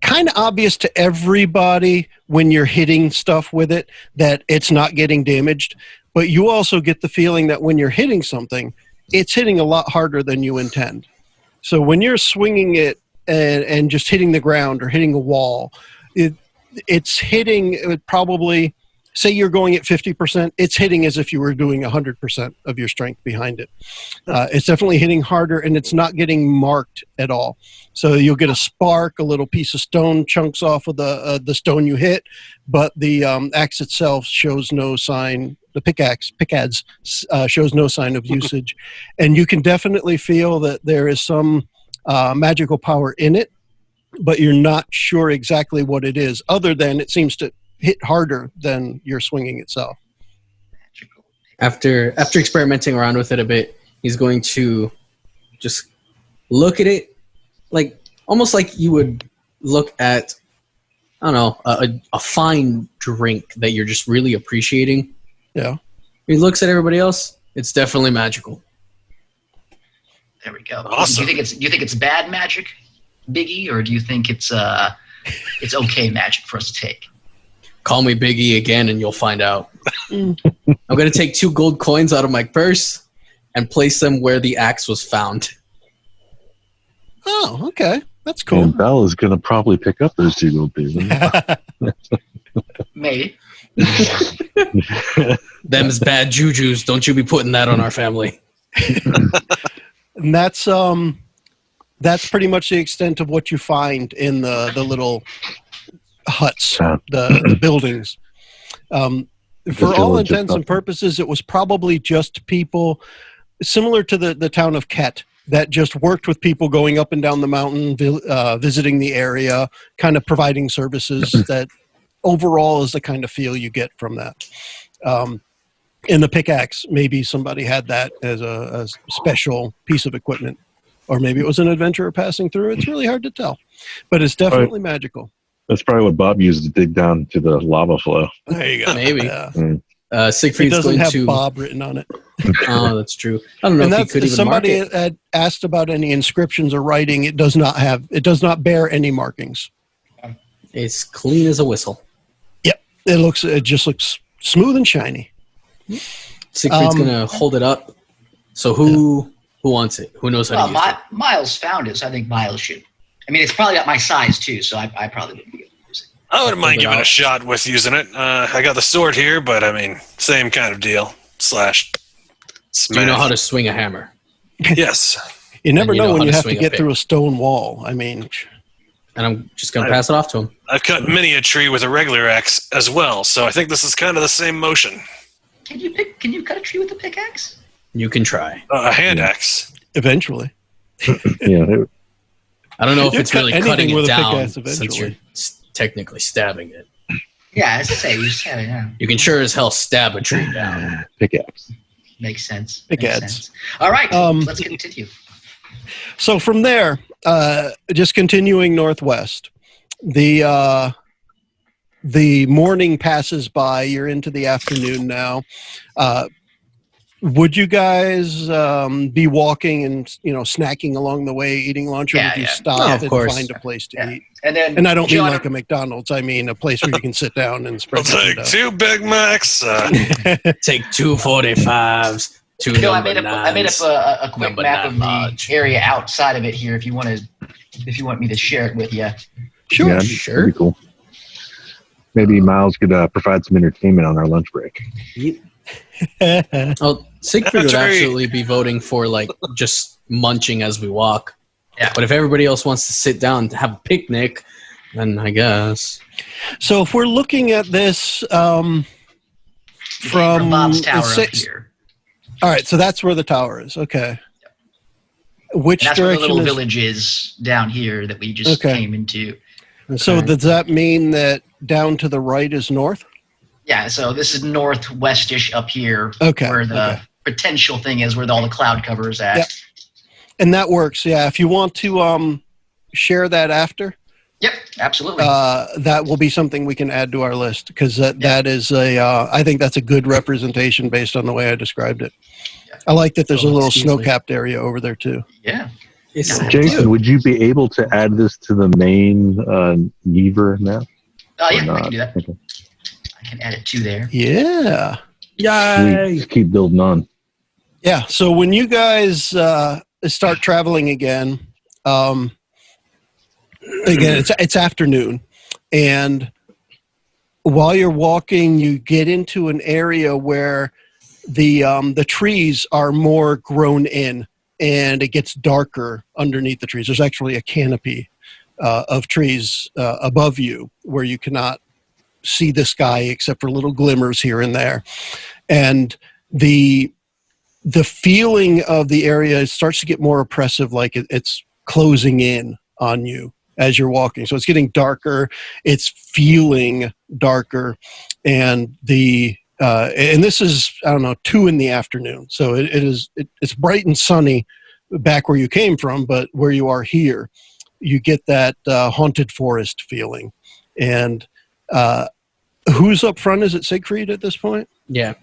kind of obvious to everybody when you're hitting stuff with it that it's not getting damaged, but you also get the feeling that when you're hitting something, it's hitting a lot harder than you intend. So when you're swinging it and just hitting the ground or hitting a wall, it's hitting probably, say you're going at 50%, it's hitting as if you were doing 100% of your strength behind it. It's definitely hitting harder, and it's not getting marked at all. So you'll get a spark, a little piece of stone chunks off of the stone you hit, but the axe itself shows no sign. The pickaxe shows no sign of usage. And you can definitely feel that there is some magical power in it, but you're not sure exactly what it is, other than it seems to hit harder than your swinging itself. After experimenting around with it a bit, he's going to just look at it almost like you would look at, a fine drink that you're just really appreciating. Yeah. He looks at everybody else. It's definitely magical. There we go. Awesome. Do you think it's bad magic, Biggie, or do you think it's okay magic for us to take? Call me Biggie again and you'll find out. I'm going to take 2 gold coins out of my purse and place them where the axe was found. Oh, okay. That's cool. And Bella's going to probably pick up those 2 gold pieces. Maybe. Them's bad jujus. Don't you be putting that on our family. And that's pretty much the extent of what you find in the little huts, the buildings. For all intents and purposes, it was probably just people similar to the town of Ket that just worked with people going up and down the mountain, visiting the area, kind of providing services that overall is the kind of feel you get from that. In the pickaxe, maybe somebody had that as a special piece of equipment, or maybe it was an adventurer passing through. It's really hard to tell, but it's definitely magical. That's probably what Bob used to dig down to the lava flow. There you go. Maybe. Yeah. Siegfried's it doesn't going have to Bob written on it. Oh, that's true. I don't know if he could even mark it. Somebody had asked about any inscriptions or writing. It does not bear any markings. It's clean as a whistle. Yep. It just looks smooth and shiny. Siegfried's gonna hold it up. So who wants it? Who knows how to use it? Miles found it, so I think Miles should. I mean, it's probably got my size too, so I probably wouldn't be able to use it. I wouldn't mind giving it a shot with using it. I got the sword here, but I mean, same kind of deal. Slash. Do you know how to swing a hammer? Yes. You never know when you have to get through a stone wall. I mean, and I'm just going to pass it off to him. I've cut many a tree with a regular axe as well, so I think this is kind of the same motion. Can you cut a tree with a pickaxe? You can try. A hand axe. Eventually. Yeah. I don't know if it's really cutting it down since you're technically stabbing it. Yeah, as I say, you stab it down. You can sure as hell stab a tree down. Pickaxe. Makes sense. Pickaxe. All right, let's continue. So from there, just continuing northwest, the morning passes by. You're into the afternoon now. Would you guys be walking and snacking along the way, eating lunch, or would you stop and find a place to eat? And I don't mean like a McDonald's. I mean a place where you can sit down and spread. I'll take 2 Big Macs. Take 2 45s. I made up a quick map of the area outside of it here. If you want me to share it with you. Sure, yeah, sure. That'd be cool. Maybe Miles could provide some entertainment on our lunch break. Oh, Siegfried would absolutely be voting for just munching as we walk. Yeah. But if everybody else wants to sit down to have a picnic, then I guess. So if we're looking at this from Bob's Tower up here. All right, so that's where the tower is. Okay. Which and that's direction where the little is village is down here that we just came into. Okay. So does that mean that down to the right is north? Yeah, so this is northwestish up here, where the potential thing is, where all the cloud cover is at. Yep. And that works, yeah. If you want to share that after. Yep, absolutely. That will be something we can add to our list, because that is I think that's a good representation based on the way I described it. Yeah. I like that there's a little snow-capped area over there, too. Yeah. Jason, would you be able to add this to the main Neaver map? Yeah, I can do that. Okay. I can add it to there. Yeah. Yay! Just keep building on. Yeah, so when you guys start traveling again, it's afternoon, and while you're walking, you get into an area where the trees are more grown in, and it gets darker underneath the trees. There's actually a canopy of trees above you where you cannot see the sky except for little glimmers here and there. And the feeling of the area starts to get more oppressive, like it's closing in on you as you're walking. So it's getting darker, it's feeling darker, and and this is, 2 in the afternoon. So it's bright and sunny back where you came from, but where you are here, you get that haunted forest feeling. And who's up front? Is it Siegfried at this point? Yeah.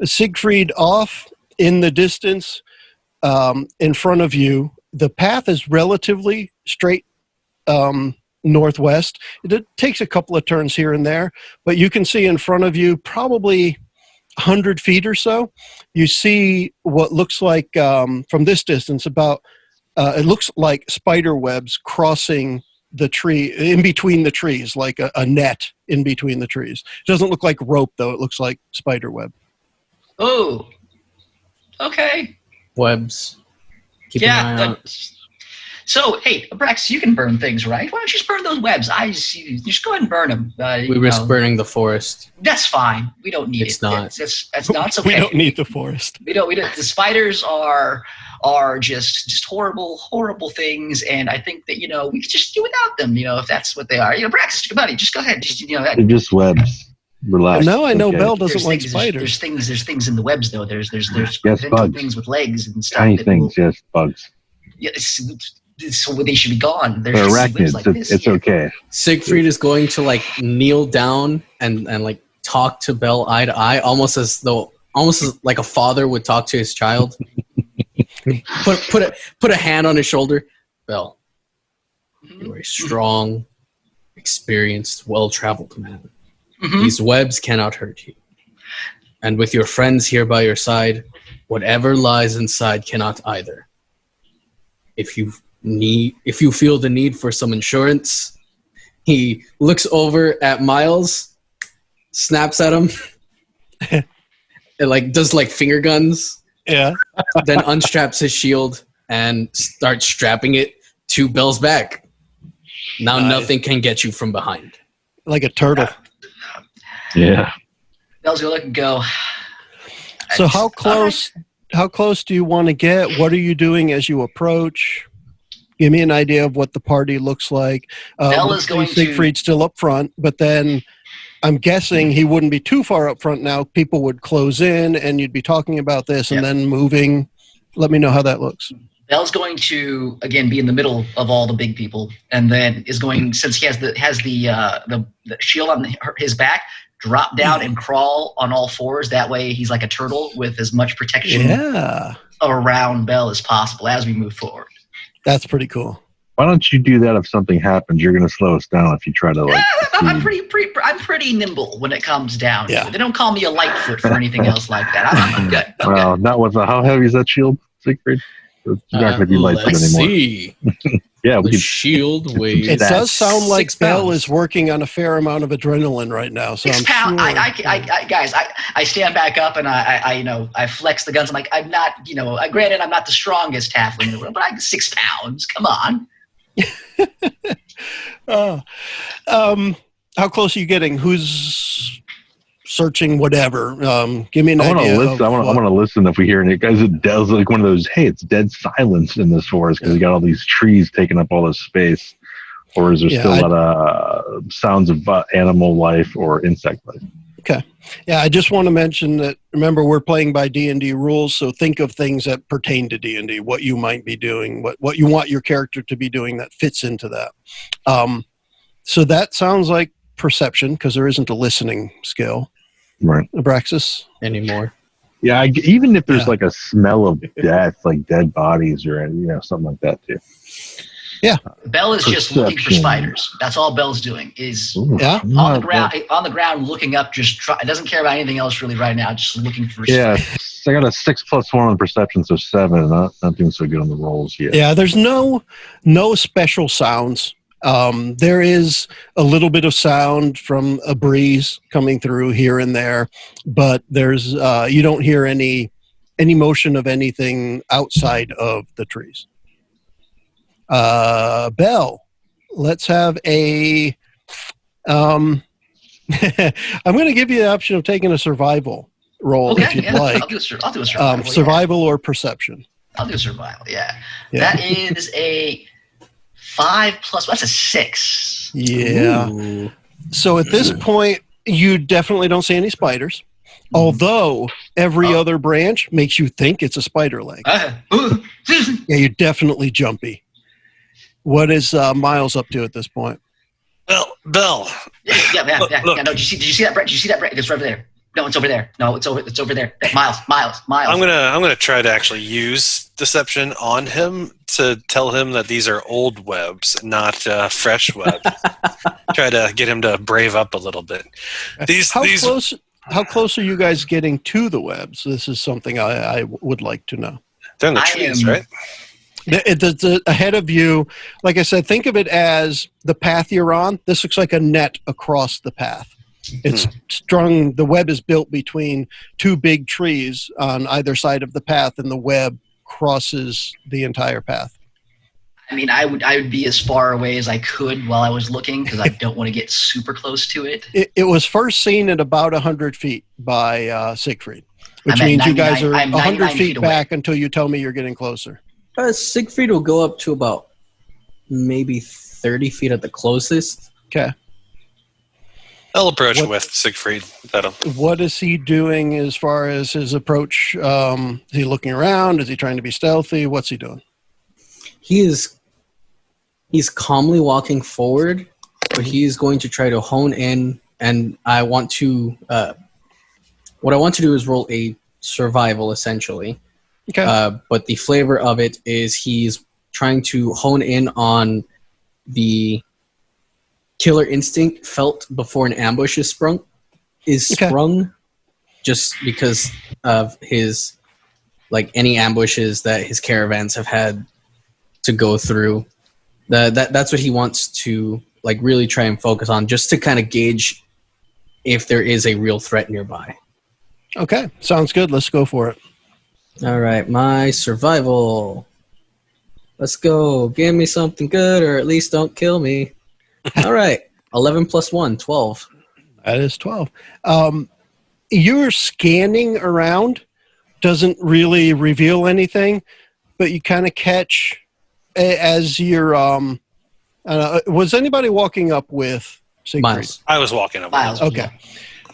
Siegfried off in the distance, in front of you. The path is relatively straight northwest. It takes a couple of turns here and there, but you can see in front of you, probably 100 feet or so, you see what looks like, from this distance, it looks like spider webs crossing the tree, in between the trees, like a net in between the trees. It doesn't look like rope, though. It looks like spider web. Oh, okay. Webs. Keep an eye out. So, hey, Brex, you can burn things, right? Why don't you just burn those webs? Just go ahead and burn them. We risk burning the forest. That's fine. We don't need it. It's not. That's not okay. We don't need the forest. We don't. The spiders are just horrible, horrible things, and I think that we could just do without them. If that's what they are. Brex, buddy, just go ahead. They're just webs. Relax. No, I know Belle doesn't like spiders. There's things in the webs though. There's bugs. Things with legs and stuff. Tiny things, yes, bugs. Yeah, so they should be gone. They're arachnids. Like it's okay. Siegfried is going to kneel down and talk to Belle eye to eye, almost as like a father would talk to his child. put a hand on his shoulder. Belle, you're a strong, experienced, well-traveled man. Mm-hmm. These webs cannot hurt you. And with your friends here by your side, whatever lies inside cannot either. If you feel the need for some insurance, he looks over at Miles, snaps at him, and does finger guns. Yeah. Then unstraps his shield and starts strapping it to Bell's back. Now nothing can get you from behind. Like a turtle. Yeah. Bell's gonna look and go. So how close do you want to get? What are you doing as you approach? Give me an idea of what the party looks like. Bell is going Siegfried's still up front, but then I'm guessing he wouldn't be too far up front now. People would close in and you'd be talking about this and then moving. Let me know how that looks. Bell's going to again be in the middle of all the big people, and then is going, since he has the shield on his back, drop down and crawl on all fours. That way he's like a turtle with as much protection around Bell as possible as we move forward. That's pretty cool. Why don't you do that if something happens? You're going to slow us down if you try to I'm pretty nimble when it comes down to it. They don't call me a Lightfoot for anything else like that. I'm good. Well, not with how heavy is that shield, Siegfried? It's not going to be Lightfoot anymore. See. Yeah, we could shield weighs. It does sound like Bell pounds. is working on a fair amount of adrenaline right now. So 6 pounds. Guys, I stand back up and I flex the guns. I'm like, I'm not, granted, I'm not the strongest halfling in the world, but I'm 6 pounds. Come on. How close are you getting? Who's searching? Whatever. Give me an idea. I want to listen if we hear any guys. It does like one of those. Hey, it's dead silence in this forest because you got all these trees taking up all this space. Or is there still a lot of sounds of animal life or insect life? Okay. Yeah, I just want to mention that, remember, we're playing by D&D rules, so think of things that pertain to D&D, what you might be doing, what you want your character to be doing that fits into that. So that sounds like perception, because there isn't a listening skill. Right. Abraxas? Anymore. Yeah, even if there's like a smell of death, like dead bodies or something like that too. Yeah. Bell is just looking for spiders. That's all Bell's doing is on the ground looking up. It doesn't care about anything else really right now. Just looking for spiders. I got a 6+1 on perception, so 7. Not doing so good on the rolls yet. Yeah, there's no special sounds. There is a little bit of sound from a breeze coming through here and there, but there's you don't hear any motion of anything outside of the trees. Bell, let's have a I'm going to give you the option of taking a survival roll if you'd like. I'll do a survival. Survival or perception. I'll do survival, yeah. That is a 5+. That's a 6. Yeah. Ooh. So at this point, you definitely don't see any spiders, although every other branch makes you think it's a spider leg. Yeah, you're definitely jumpy. What is Miles up to at this point? Bell. Yeah. No, did you see that branch? Did you see that branch? It's over there. No, it's over there. No, it's over there. Miles. I'm gonna try to actually use deception on him to tell him that these are old webs, not fresh webs. Try to get him to brave up a little bit. How close are you guys getting to the webs? This is something I would like to know. They're in the trees, right? It's ahead of you. Like I said, think of it as the path you're on. This looks like a net across the path. It's strung. The web is built between 2 big trees on either side of the path, and the web crosses the entire path. I mean, I would be as far away as I could while I was looking because I don't want to get super close to it. It was first seen at about 100 feet by Siegfried, which means you guys are 100 feet back until you tell me you're getting closer. Siegfried will go up to about maybe 30 feet at the closest. Okay. I'll approach with Siegfried. What is he doing as far as his approach? Is he looking around? Is he trying to be stealthy? What's he doing? He's calmly walking forward, but he's going to try to hone in, and what I want to do is roll a survival, essentially. Okay. But the flavor of it is he's trying to hone in on the killer instinct felt before an ambush is sprung. just because of his, like, any ambushes that his caravans have had to go through. That's what he wants to, like, really try and focus on, just to kind of gauge if there is a real threat nearby. Okay, sounds good. Let's go for it. All right, my survival. Let's go. Give me something good, or at least don't kill me. All right, 11 plus 1, 12. That is 12. You're scanning around. Doesn't really reveal anything, but you kind of catch as you're... was anybody walking up with Siegfried? Miles. I was walking up. Miles. Okay.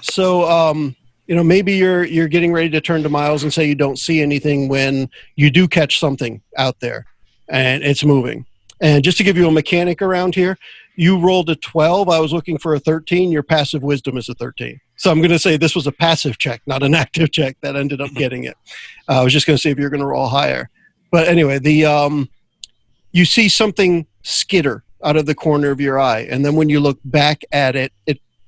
So, maybe you're getting ready to turn to Miles and say you don't see anything when you do catch something out there and it's moving. And just to give you a mechanic around here, you rolled a 12. I was looking for a 13. Your passive wisdom is a 13. So I'm going to say this was a passive check, not an active check that ended up getting it. I was just going to see if you're going to roll higher. But anyway, you see something skitter out of the corner of your eye. And then when you look back at it,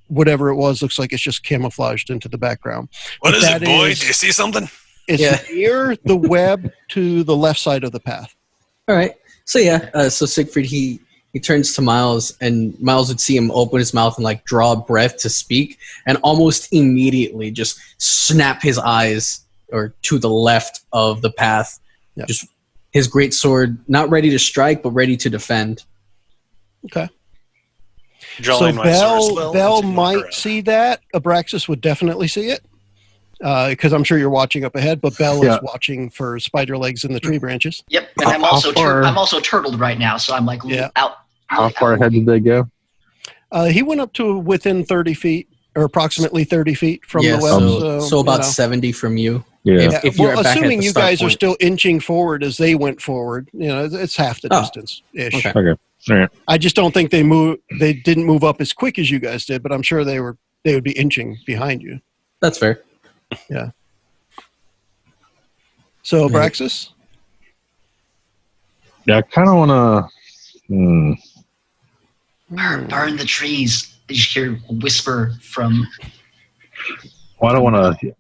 whatever it was, looks like it's just camouflaged into the background. What is it, boy? Do you see something? It's near the web to the left side of the path. All right. So so Siegfried, he turns to Miles, and Miles would see him open his mouth and, like, draw a breath to speak, and almost immediately just snap his eyes or to the left of the path. Yep. Just his great sword, not ready to strike, but ready to defend. Okay. Drawing So my sword as well Bell to look might around. see that. Abraxas would definitely see it. Because I'm sure you're watching up ahead, but Bell is watching for spider legs in the tree branches. Yep, and I'm also turtled right now, so I'm like out. How far ahead did they go? He went up to within 30 feet, or approximately 30 feet from the web. So about 70 from you. Yeah. If you're back at assuming the you start guys are point. still inching forward as they went forward, it's half the distance-ish. Okay. Okay. All right. I just don't think they didn't move up as quick as you guys did, but I'm sure they would be inching behind you. That's fair. Yeah. So, Abraxas? Yeah, I kind of want to... Burn the trees. You hear a whisper from... Well, I don't want to...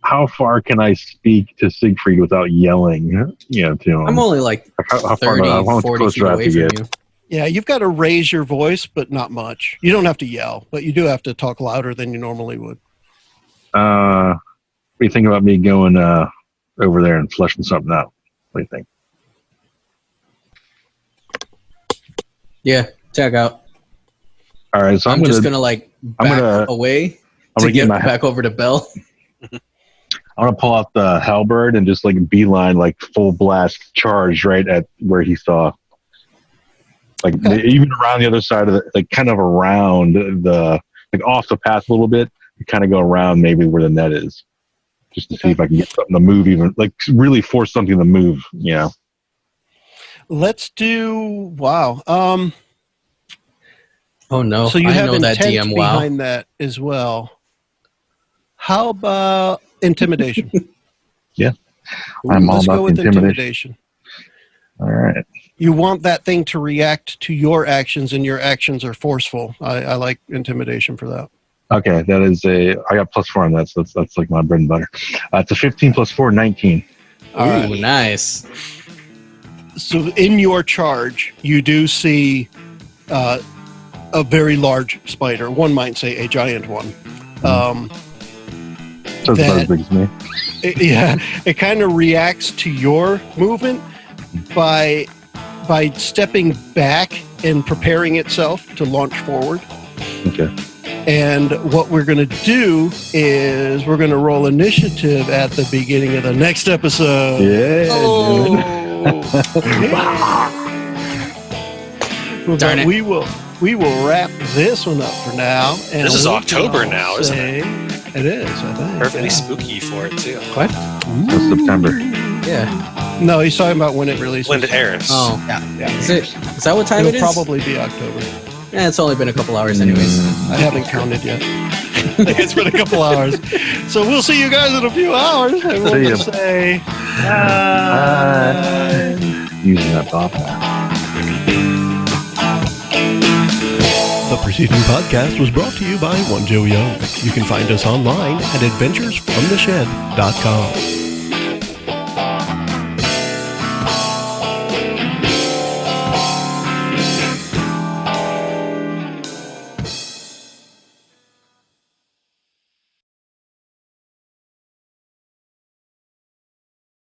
How far can I speak to Siegfried without yelling, to him? I'm only like how 30, how 40 feet do I have away to from get? you. Yeah, you've got to raise your voice, but not much. You don't have to yell, but you do have to talk louder than you normally would. What do you think about me going over there and fleshing something out? What do you think? Yeah, tag out. All right, so I'm just gonna back away to get back over to Bell. I'm gonna pull out the halberd and just beeline full blast charge right at where he saw. Even around the other side of kind of around the off the path a little bit. You kind of go around maybe where the net is, just to see if I can get something to move. Even really force something to move. Yeah. Let's do wow. Oh no! So you have know that intent DM. Wow. behind that as well. How about intimidation? Yeah, I'm all let's about go with intimidation. All right. You want that thing to react to your actions, and your actions are forceful. I like intimidation for that. Okay, that is I got +4 on that, so that's like my bread and butter. It's a 15 + 4, 19. All right. Ooh, nice. So in your charge, you do see a very large spider. One might say a giant one. So it's about as big as me. It kind of reacts to your movement by stepping back and preparing itself to launch forward. Okay. And what we're going to do is we're going to roll initiative at the beginning of the next episode. Yeah. Darn it. We will wrap this one up for now. And This is we October can now, isn't it? It is, I think. Perfectly spooky for it too. What? That's September. Yeah. No, he's talking about when it releases. When it airs. Oh, Yeah. is that what time It'll it is? probably be October. Yeah, it's only been a couple hours, anyways. I haven't counted yet. It's been a couple hours. So we'll see you guys in a few hours. And we'll See ya. just say Using that bop. The preceding podcast was brought to you by One Joe Young. You can find us online at adventuresfromtheshed.com.